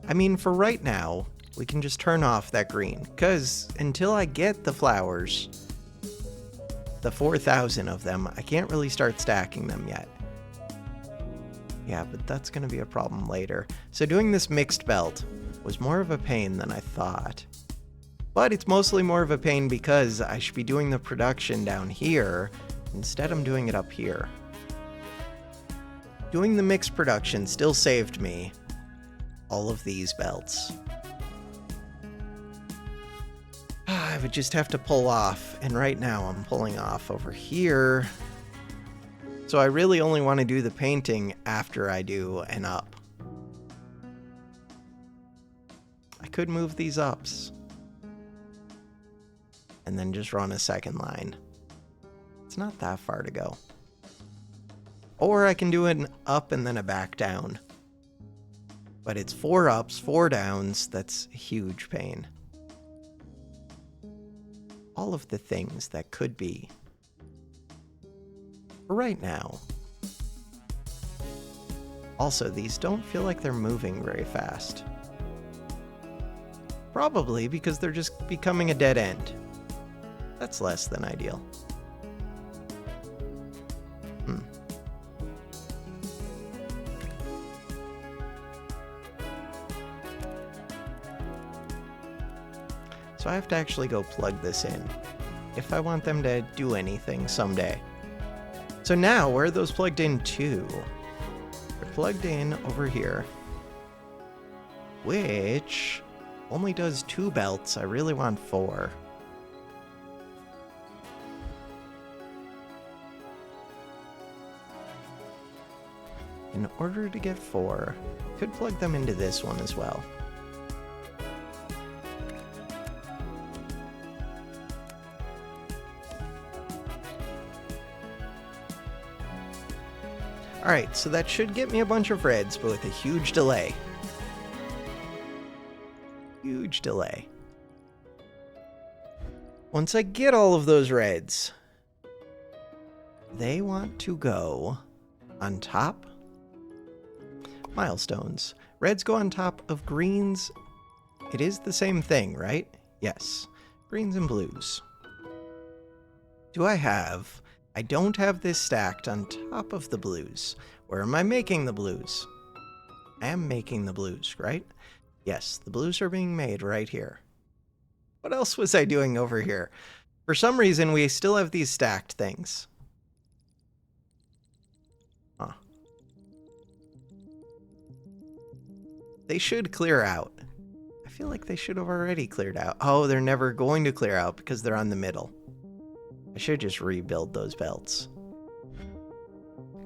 I mean, for right now, we can just turn off that green, because until I get the flowers, the 4,000 of them, I can't really start stacking them yet. Yeah, but that's going to be a problem later. So doing this mixed belt was more of a pain than I thought. But it's mostly more of a pain because I should be doing the production down here. Instead, I'm doing it up here. Doing the mixed production still saved me all of these belts. I would just have to pull off, and right now I'm pulling off over here. So I really only want to do the painting after I do an up. I could move these ups and then just run a second line. It's not that far to go. Or I can do an up and then a back down. But it's 4 ups, 4 downs. That's a huge pain. All of the things that could be. For right now. Also, these don't feel like they're moving very fast. Probably because they're just becoming a dead end. That's less than ideal. So I have to actually go plug this in if I want them to do anything someday. So now, where are those plugged in to? They're plugged in over here, which only does 2 belts. I really want 4. In order to get 4, could plug them into this one as well. Alright, so that should get me a bunch of reds, but with a huge delay. Huge delay. Once I get all of those reds, they want to go on top. Milestones. Reds go on top of greens. It is the same thing, right? Yes. Greens and blues. Do I have... I don't have this stacked on top of the blues. Where am I making the blues? I am making the blues, right? Yes, the blues are being made right here. What else was I doing over here? For some reason, we still have these stacked things. Huh. They should clear out. I feel like they should have already cleared out. Oh, they're never going to clear out because they're on the middle. I should just rebuild those belts.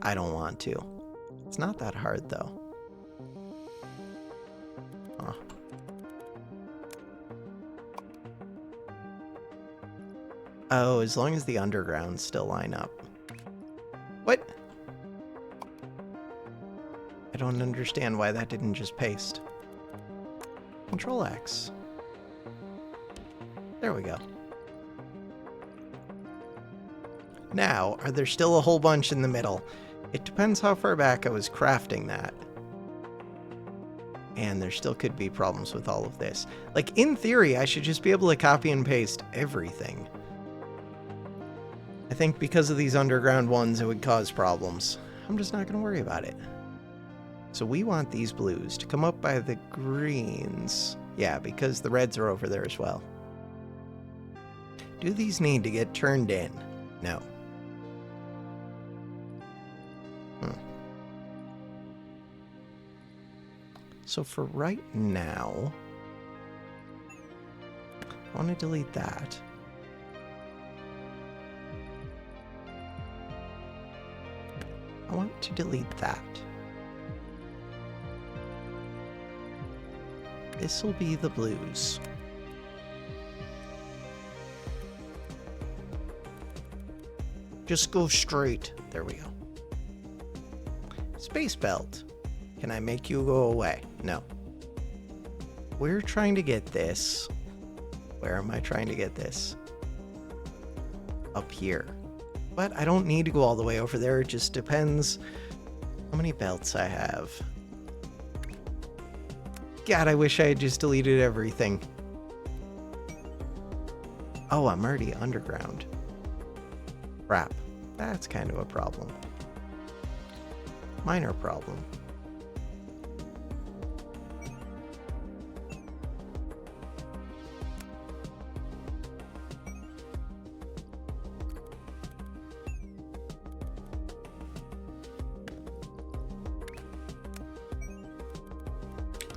I don't want to. It's not that hard, though. Huh. Oh, as long as the undergrounds still line up. What? I don't understand why that didn't just paste. Control X. There we go. Now, are there still a whole bunch in the middle? It depends how far back I was crafting that. And there still could be problems with all of this. Like, in theory, I should just be able to copy and paste everything. I think because of these underground ones, it would cause problems. I'm just not going to worry about it. So we want these blues to come up by the greens. Yeah, because the reds are over there as well. Do these need to get turned in? No. So for right now, I want to delete that. I want to delete that. This will be the blues. Just go straight. There we go. Space belt. Can I make you go away? No. We're trying to get this. Where am I trying to get this? Up here. But I don't need to go all the way over there. It just depends how many belts I have. God, I wish I had just deleted everything. Oh, I'm already underground. Crap. That's kind of a problem. Minor problem.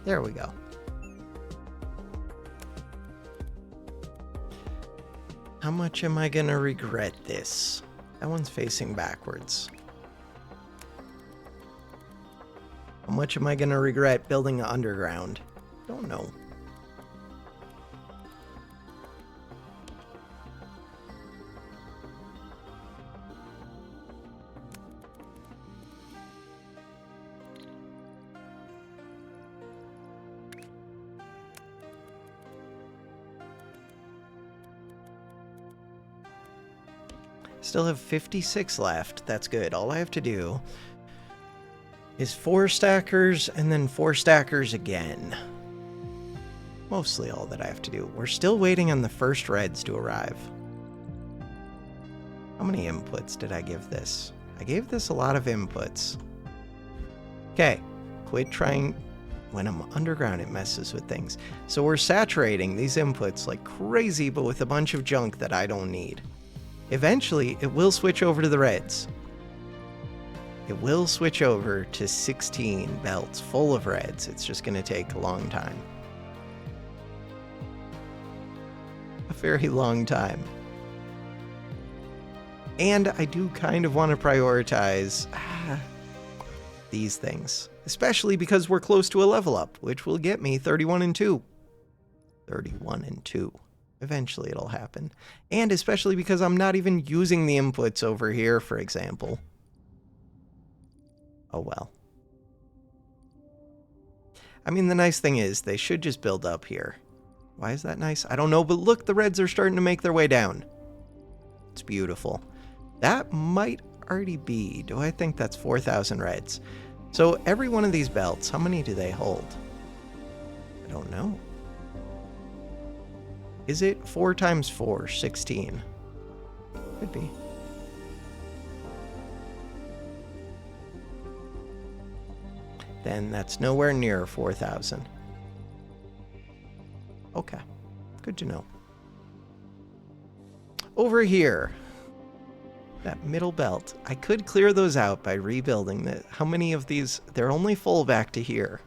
There we go. How much am I gonna regret this? That one's facing backwards. How much am I gonna regret building an underground? Don't know. Still have 56 left. That's good. All I have to do is 4 stackers and then 4 stackers again. Mostly all that I have to do. We're still waiting on the first reds to arrive. How many inputs did I give this? I gave this a lot of inputs. Okay, quit trying. When I'm underground, it messes with things. So we're saturating these inputs like crazy, but with a bunch of junk that I don't need. Eventually, it will switch over to the reds. It will switch over to 16 belts full of reds. It's just going to take a long time. A very long time. And I do kind of want to prioritize these things, especially because we're close to a level up, which will get me 31 and 2. 31 and 2. Eventually it'll happen. And especially because I'm not even using the inputs over here, for example. Oh well. I mean, the nice thing is they should just build up here. Why is that nice? I don't know, but look, the reds are starting to make their way down. It's beautiful. That might already be, do I think that's 4,000 reds? So every one of these belts, how many do they hold? I don't know. Is it 4 times 4, 16? Could be. Then that's nowhere near 4,000. Okay, good to know. Over here, that middle belt, I could clear those out by rebuilding that. How many of these? They're only full back to here.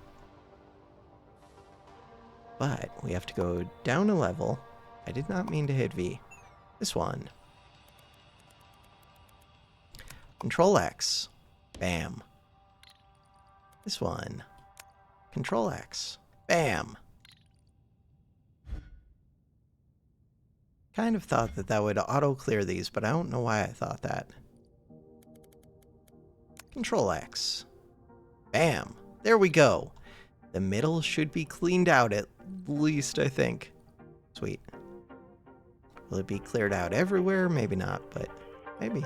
But we have to go down a level. I did not mean to hit V. This one. Control X. Bam. This one. Control X. Bam. Kind of thought that that would auto-clear these, but I don't know why I thought that. Control X. Bam. There we go. The middle should be cleaned out at least, I think. Sweet. Will it be cleared out everywhere? Maybe not, but maybe.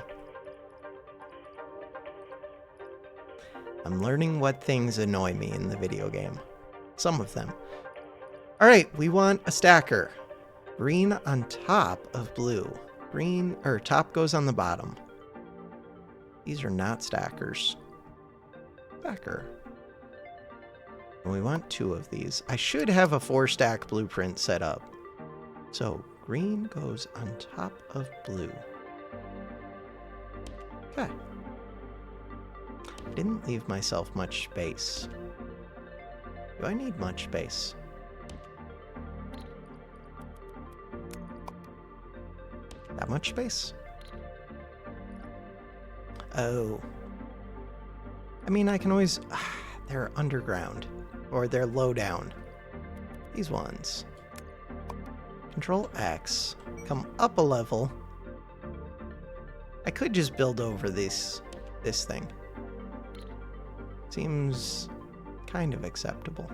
I'm learning what things annoy me in the video game. Some of them. All right, we want a stacker. Green on top of blue. Green, or top goes on the bottom. These are not stackers. Stacker. And we want 2 of these. I should have a 4-stack blueprint set up. So green goes on top of blue. Okay. I didn't leave myself much space. Do I need much space? That much space? Oh. I mean, I can always... they're underground. Or they're low down. These ones. Control X. Come up a level. I could just build over this thing. Seems kind of acceptable.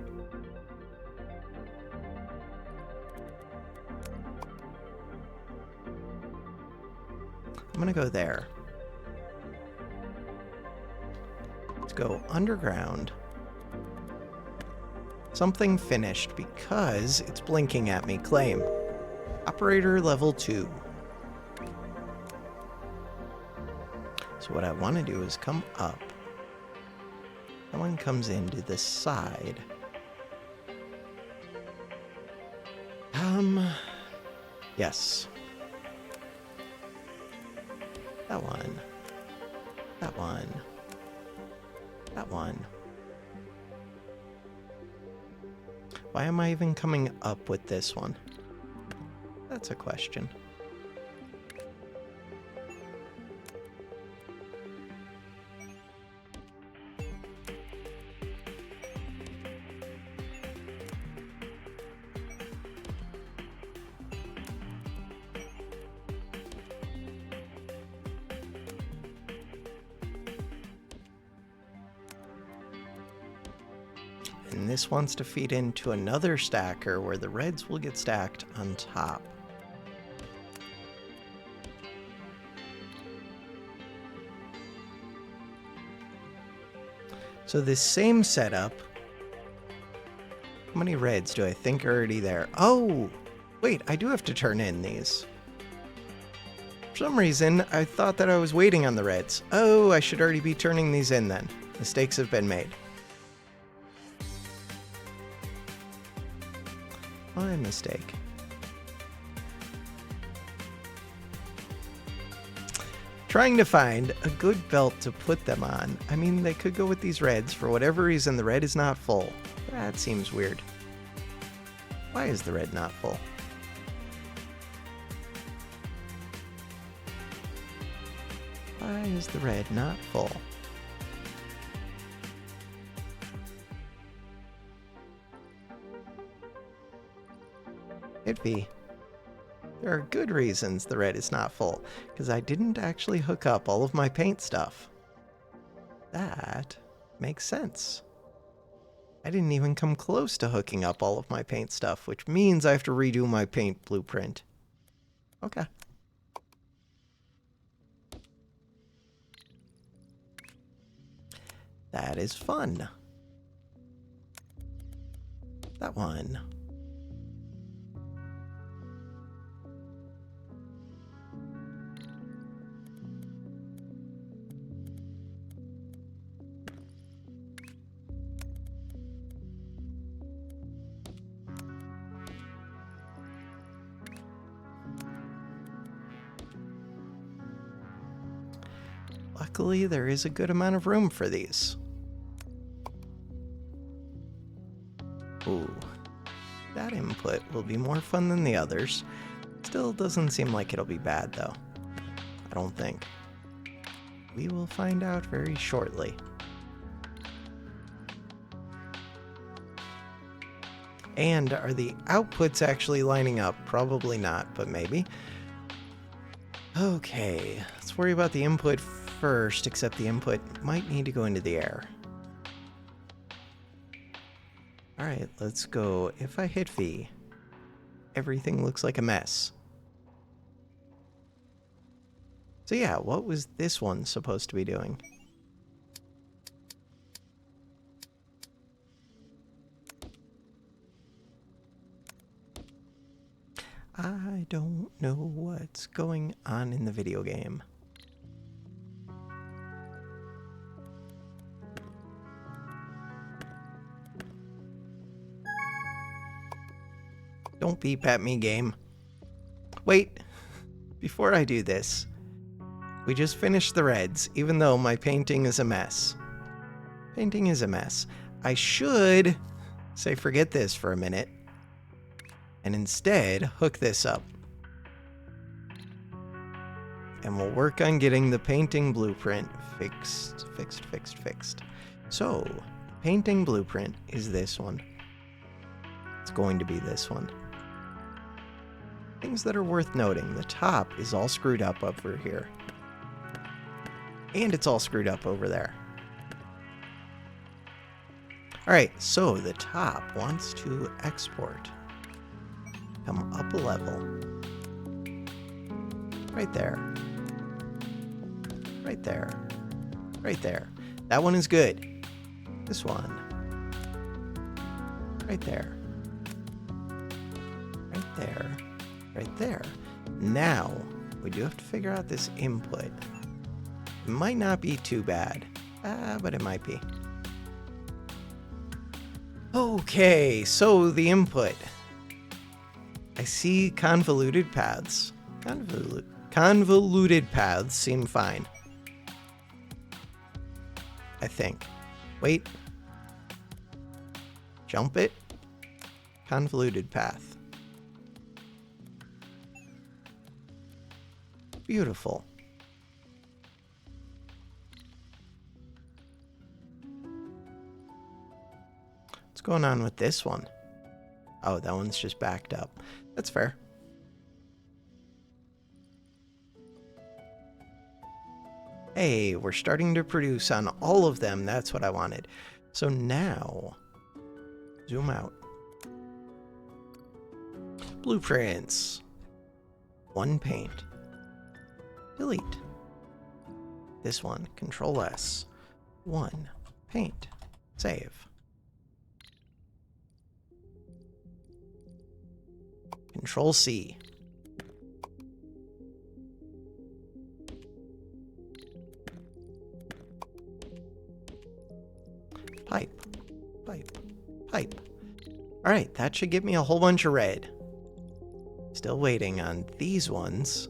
I'm gonna go there. Let's go underground. Something finished because it's blinking at me. Claim. Operator level 2. So what I want to do is come up. That one comes into the side. Yes. That one. That one. That one. Why am I even coming up with this one? That's a question. And this wants to feed into another stacker where the reds will get stacked on top. So this same setup, how many reds do I think are already there? Oh, wait, I do have to turn in these. For some reason, I thought that I was waiting on the reds. Oh, I should already be turning these in then. Mistakes have been made. My mistake. trying to find a good belt to put them on. I mean, they could go with these reds. For whatever reason, the red is not full. That seems weird. Why is the red not full? Why is the red not full? It'd be. There are good reasons the red is not full, because I didn't actually hook up all of my paint stuff. That makes sense. I didn't even come close to hooking up all of my paint stuff, which means I have to redo my paint blueprint. Okay. That is fun. That one. Luckily, there is a good amount of room for these. Ooh, that input will be more fun than the others. Still doesn't seem like it'll be bad, though. I don't think. We will find out very shortly. And are the outputs actually lining up? Probably not, but maybe. Okay, let's worry about the input first, except the input might need to go into the air. Alright, let's go. If I hit V, everything looks like a mess. So yeah, what was this one supposed to be doing? I don't know what's going on in the video game. Don't beep at me, game. Wait, before I do this, we just finished the reds, even though my painting is a mess. Painting is a mess. I should say forget this for a minute, and instead hook this up. And we'll work on getting the painting blueprint fixed. So, the painting blueprint is this one. It's going to be this one. Things that are worth noting. The top is all screwed up over here. And it's all screwed up over there. Alright, so the top wants to export. Come up a level. Right there. Right there. Right there. That one is good. This one. Right there. Right there. Right there. Now, we do have to figure out this input. It might not be too bad, but it might be. Okay, so the input. I see convoluted paths. Convoluted paths seem fine. I think. Wait. Jump it. Convoluted path. Beautiful. What's going on with this one? Oh, that one's just backed up. That's fair. Hey, we're starting to produce on all of them. That's what I wanted. So now, zoom out. Blueprints. One paint. Delete. This one, Control S. One paint. Save. Control C. Pipe. Pipe. Pipe. Alright, that should give me a whole bunch of red. Still waiting on these ones.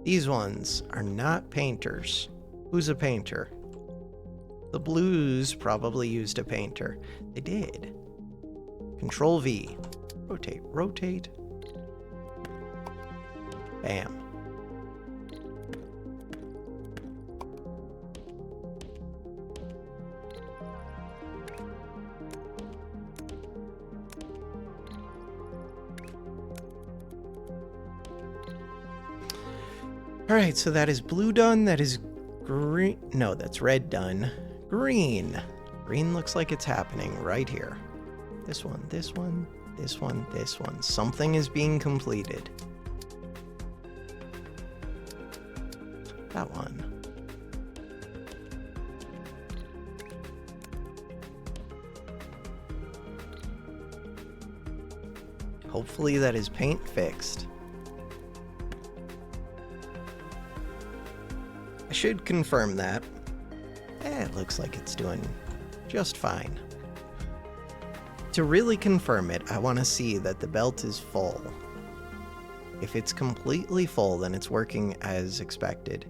These ones are not painters. Who's a painter? The blues probably used a painter. They did. Control V. Rotate, rotate. Bam. Alright, so that is blue done. That is green. No, that's red done. Green. Green looks like it's happening right here. This one, this one, this one, this one. Something is being completed. That one. Hopefully that is paint fixed. I should confirm that. It looks like it's doing just fine. To really confirm it, I want to see that the belt is full. If it's completely full, then it's working as expected.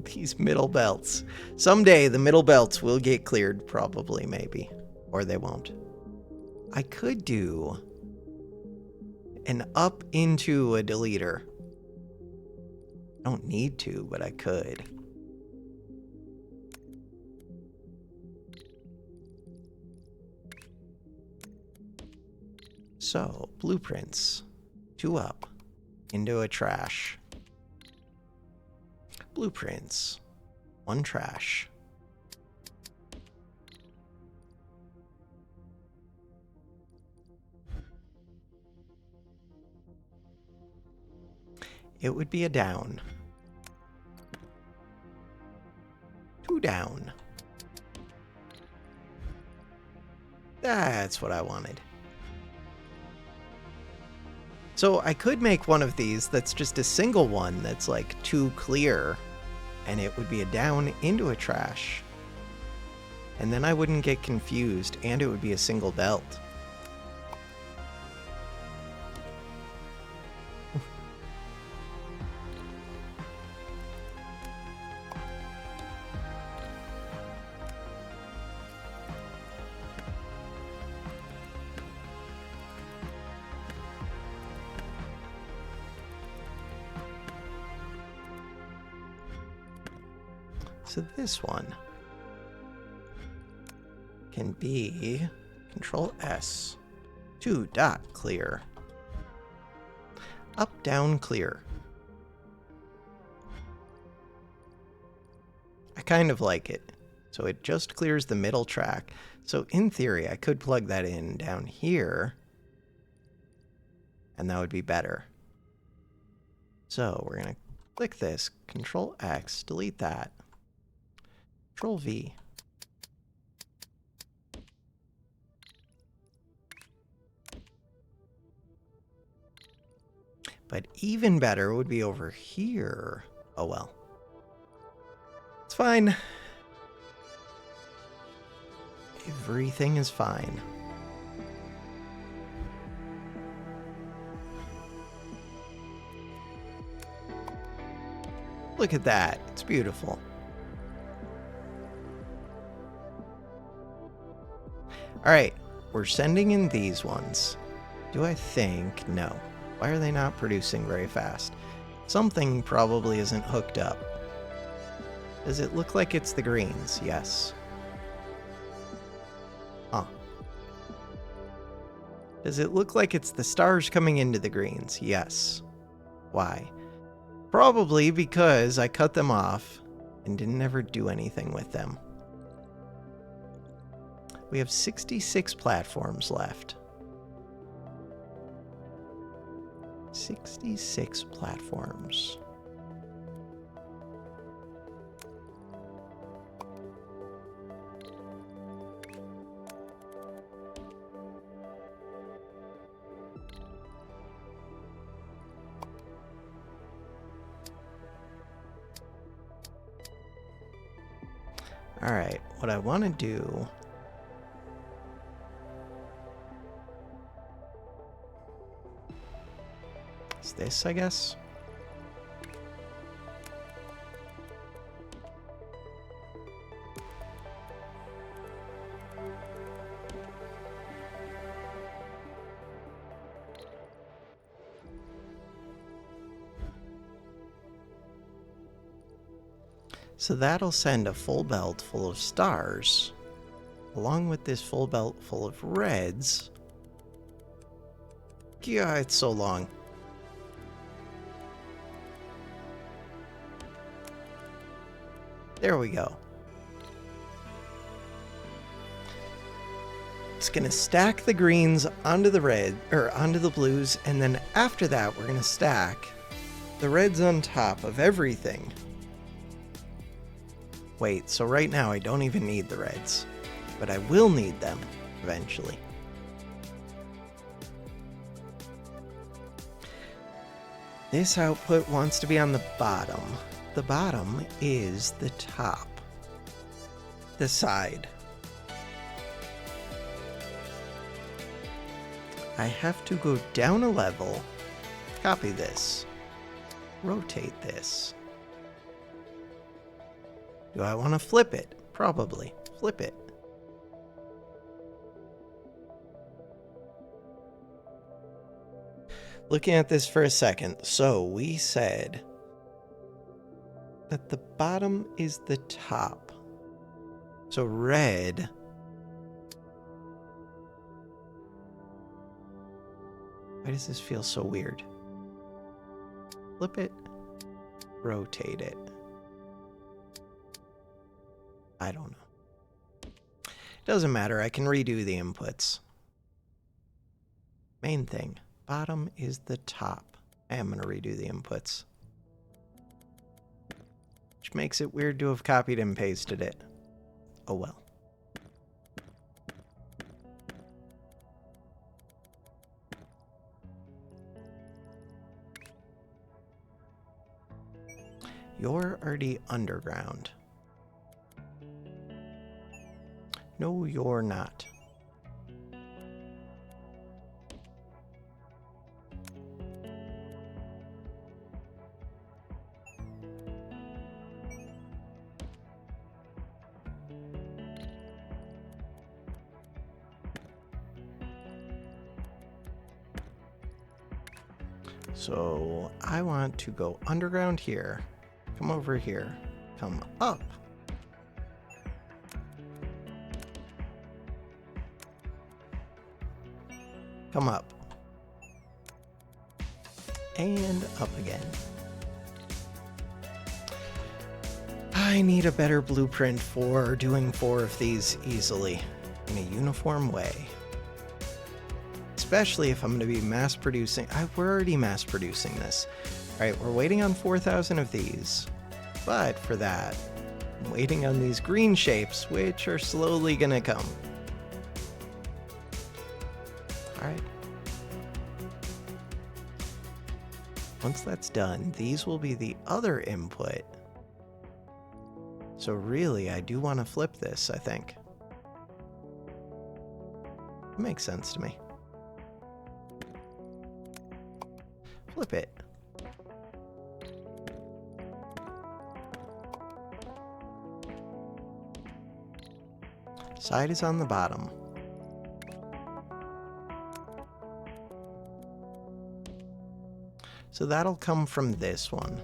These middle belts. Someday the middle belts will get cleared, probably, maybe. Or they won't. I could do an up into a deleter. I don't need to, but I could. So, blueprints. 2 up. Into a trash. Blueprints. 1 trash. It would be a down. 2 down. That's what I wanted. So I could make one of these that's just a single one that's like 2 clear, and it would be a down into a trash. And then I wouldn't get confused, and it would be a single belt. So this one can be Control S, 2 dot clear, up, down, clear. I kind of like it. So it just clears the middle track. So in theory, I could plug that in down here, and that would be better. So we're going to click this, Control X, delete that. Control V. But even better would be over here. Oh well. It's fine. Everything is fine. Look at that. It's beautiful. Alright, we're sending in these ones. Do I think? No. Why are they not producing very fast? Something probably isn't hooked up. Does it look like it's the greens? Yes. Huh. Does it look like it's the stars coming into the greens? Yes. Why? Probably because I cut them off and didn't ever do anything with them. We have 66 platforms left. 66 platforms. All right, what I want to do is this, I guess. So that'll send a full belt full of stars, along with this full belt full of reds. Yeah, it's so long. There we go. It's gonna stack the greens onto the red, or onto the blues, and then after that we're gonna stack the reds on top of everything. Wait, so right now I don't even need the reds, but I will need them eventually. This output wants to be on the bottom. The bottom is the top. The side. I have to go down a level, copy this, rotate this. Do I want to flip it? Probably. Flip it. Looking at this for a second, so we said that the bottom is the top. So red. Why does this feel so weird? Flip it, rotate it. I don't know. Doesn't matter, I can redo the inputs. Main thing, bottom is the top. I am gonna redo the inputs. Which makes it weird to have copied and pasted it. Oh well. You're already underground. No, you're not. So I want to go underground here, come over here, come up. Come up. And up again. I need a better blueprint for doing 4 of these easily in a uniform way. Especially if I'm going to be mass producing. We're already mass producing this. Alright, we're waiting on 4,000 of these. But for that, I'm waiting on these green shapes, which are slowly going to come. Alright. Once that's done, these will be the other input. So really, I do want to flip this, I think. It makes sense to me. Flip it. Side is on the bottom. So that'll come from this one.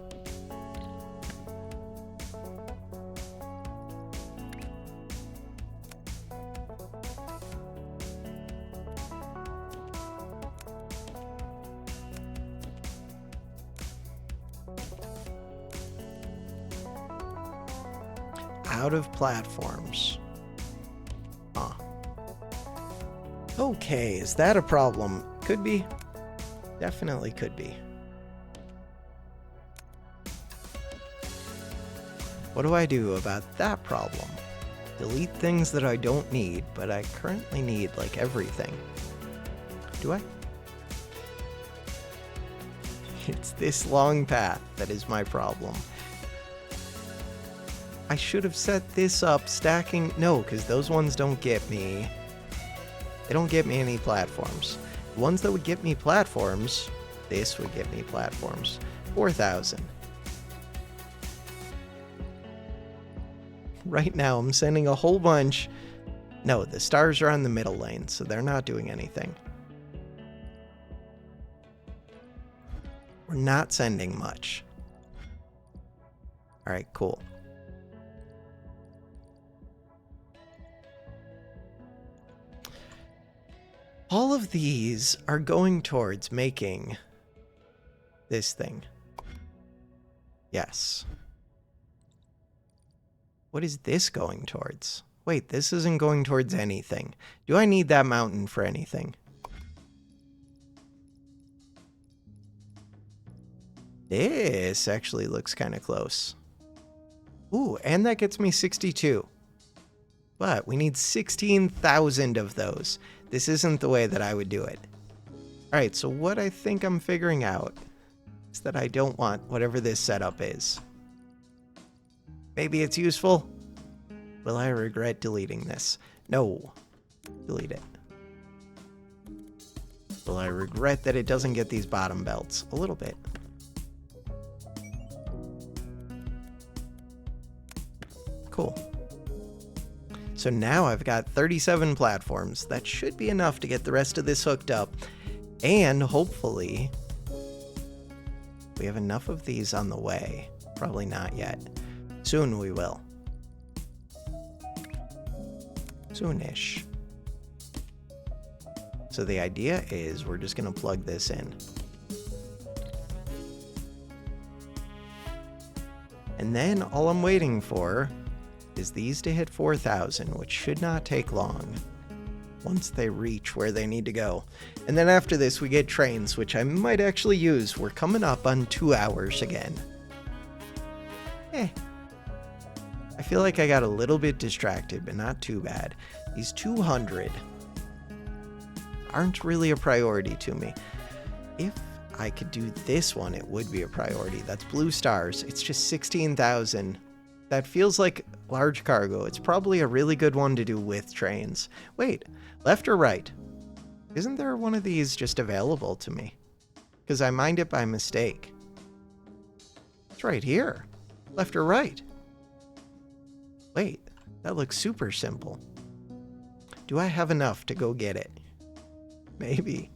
Out of platforms. Huh. Okay, is that a problem? Could be. Definitely could be. What do I do about that problem? Delete things that I don't need, but I currently need, like, everything. Do I? It's this long path that is my problem. I should have set this up stacking. No, because those ones don't get me. They don't get me any platforms. The ones that would get me platforms This would get me platforms. 4,000. Right now, I'm sending a whole bunch. No, the stars are on the middle lane, so they're not doing anything. We're not sending much. All right, cool. All of these are going towards making this thing. Yes. What is this going towards? Wait, this isn't going towards anything. Do I need that mountain for anything? This actually looks kind of close. Ooh, and that gets me 62. But we need 16,000 of those. This isn't the way that I would do it. All right, so what I think I'm figuring out is that I don't want whatever this setup is. Maybe it's useful. Will I regret deleting this? No. Delete it. Will I regret that it doesn't get these bottom belts? A little bit. Cool. So now I've got 37 platforms. That should be enough to get the rest of this hooked up. And hopefully we have enough of these on the way. Probably not yet. Soon we will. Soonish. So the idea is we're just going to plug this in. And then all I'm waiting for is these to hit 4,000, which should not take long once they reach where they need to go. And then after this, we get trains, which I might actually use. We're coming up on 2 hours again. I feel like I got a little bit distracted, but not too bad. These 200 aren't really a priority to me. If I could do this one, it would be a priority. That's blue stars. It's just 16,000. That feels like large cargo. It's probably a really good one to do with trains. Wait, left or right? Isn't there one of these just available to me? Because I mined it by mistake. It's right here. Left or right? Wait, that looks super simple. Do I have enough to go get it? Maybe.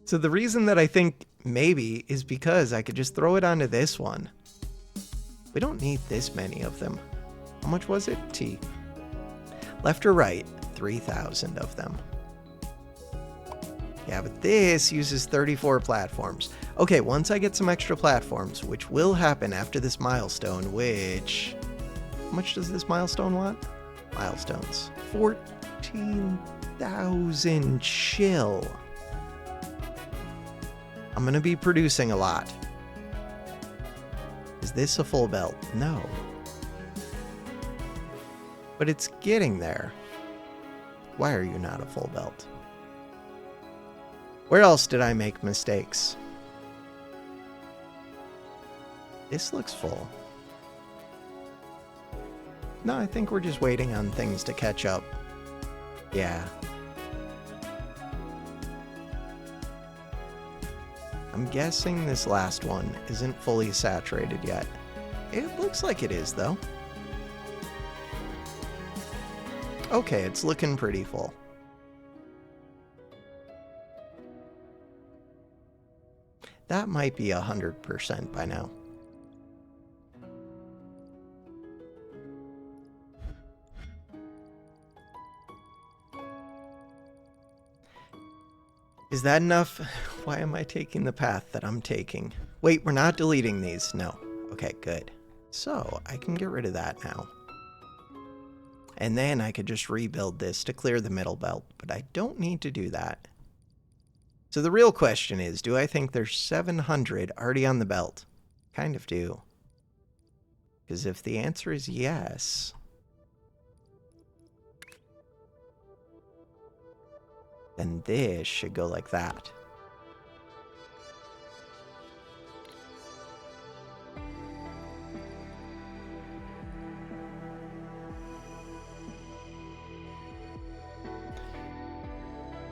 So the reason that I think maybe is because I could just throw it onto this one. We don't need this many of them. How much was it? T. Left or right? 3,000 of them. Yeah, but this uses 34 platforms. Okay, once I get some extra platforms, which will happen after this milestone, which... How much does this milestone want? Milestones. 14,000. Chill. I'm going to be producing a lot. Is this a full belt? No. But it's getting there. Why are you not a full belt? Where else did I make mistakes? This looks full. No, I think we're just waiting on things to catch up. Yeah. I'm guessing this last one isn't fully saturated yet. It looks like it is, though. Okay, it's looking pretty full. That might be 100% by now. Is that enough? Why am I taking the path that I'm taking? Wait, we're not deleting these. No. Okay, good. So I can get rid of that now. And then I could just rebuild this to clear the middle belt, but I don't need to do that. So the real question is, do I think there's 700 already on the belt? Kind of do. Because if the answer is yes... then this should go like that.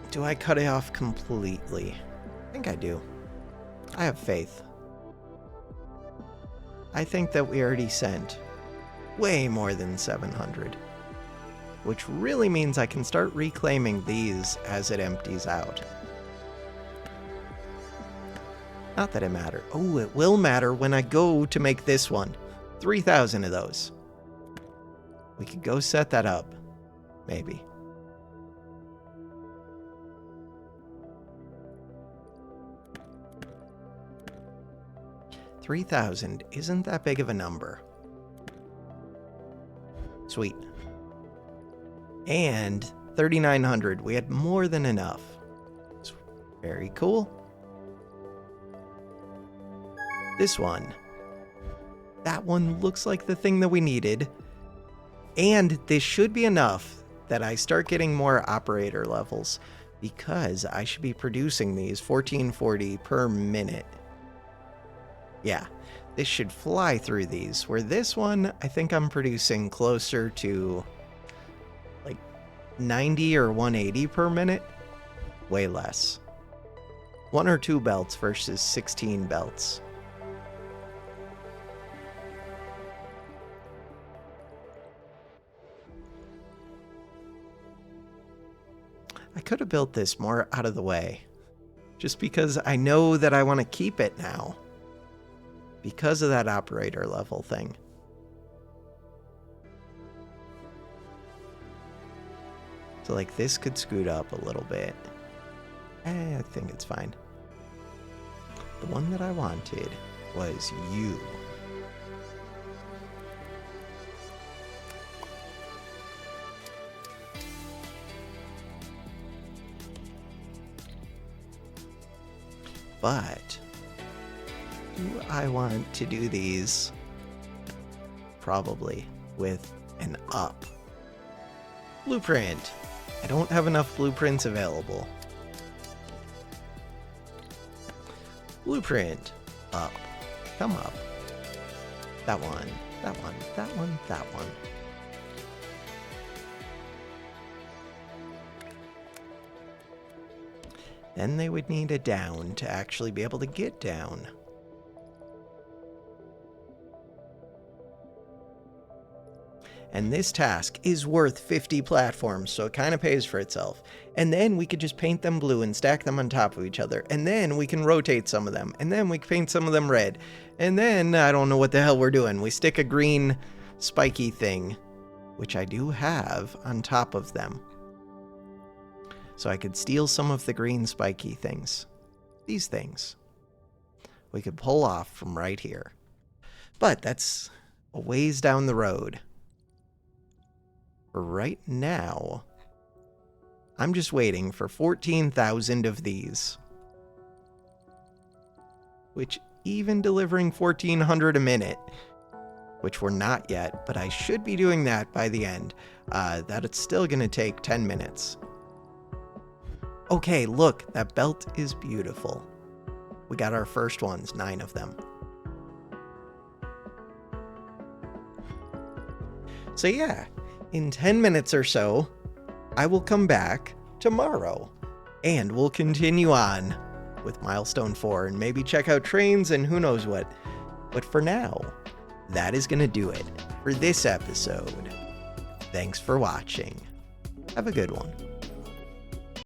Do I cut it off completely? I think I do. I have faith. I think that we already sent way more than 700. Which really means I can start reclaiming these as it empties out. Not that it matters. Oh, it will matter when I go to make this one. 3,000 of those. We could go set that up. Maybe. $3,000 isn't that big of a number. Sweet. And 3,900. We had more than enough. It's very cool. This one. That one looks like the thing that we needed. And this should be enough that I start getting more operator levels, because I should be producing these 1440 per minute. Yeah, this should fly through these. Where this one, I think I'm producing closer to like 90 or 180 per minute. Way less. 1 or 2 belts versus 16 belts. I could have built this more out of the way, just because I know that I want to keep it now, because of that operator level thing. So like this could scoot up a little bit. I think it's fine. The one that I wanted was you. But do I want to do these probably with an up blueprint? I don't have enough blueprints available. Blueprint up. Come up. That one. That one. That one. That one. Then they would need a down to actually be able to get down. And this task is worth 50 platforms, so it kind of pays for itself. And then we could just paint them blue and stack them on top of each other. And then we can rotate some of them. And then we can paint some of them red. And then, I don't know what the hell we're doing. We stick a green spiky thing, which I do have, on top of them. So I could steal some of the green spiky things. These things. We could pull off from right here. But that's a ways down the road. For right now, I'm just waiting for 14,000 of these. Which, even delivering 1,400 a minute, which we're not yet, but I should be doing that by the end, that it's still going to take 10 minutes. Okay, look, that belt is beautiful. We got our first ones, 9 of them. So yeah, in 10 minutes or so, I will come back tomorrow, and we'll continue on with Milestone 4, and maybe check out trains and who knows what. But for now, that is going to do it for this episode. Thanks for watching. Have a good one.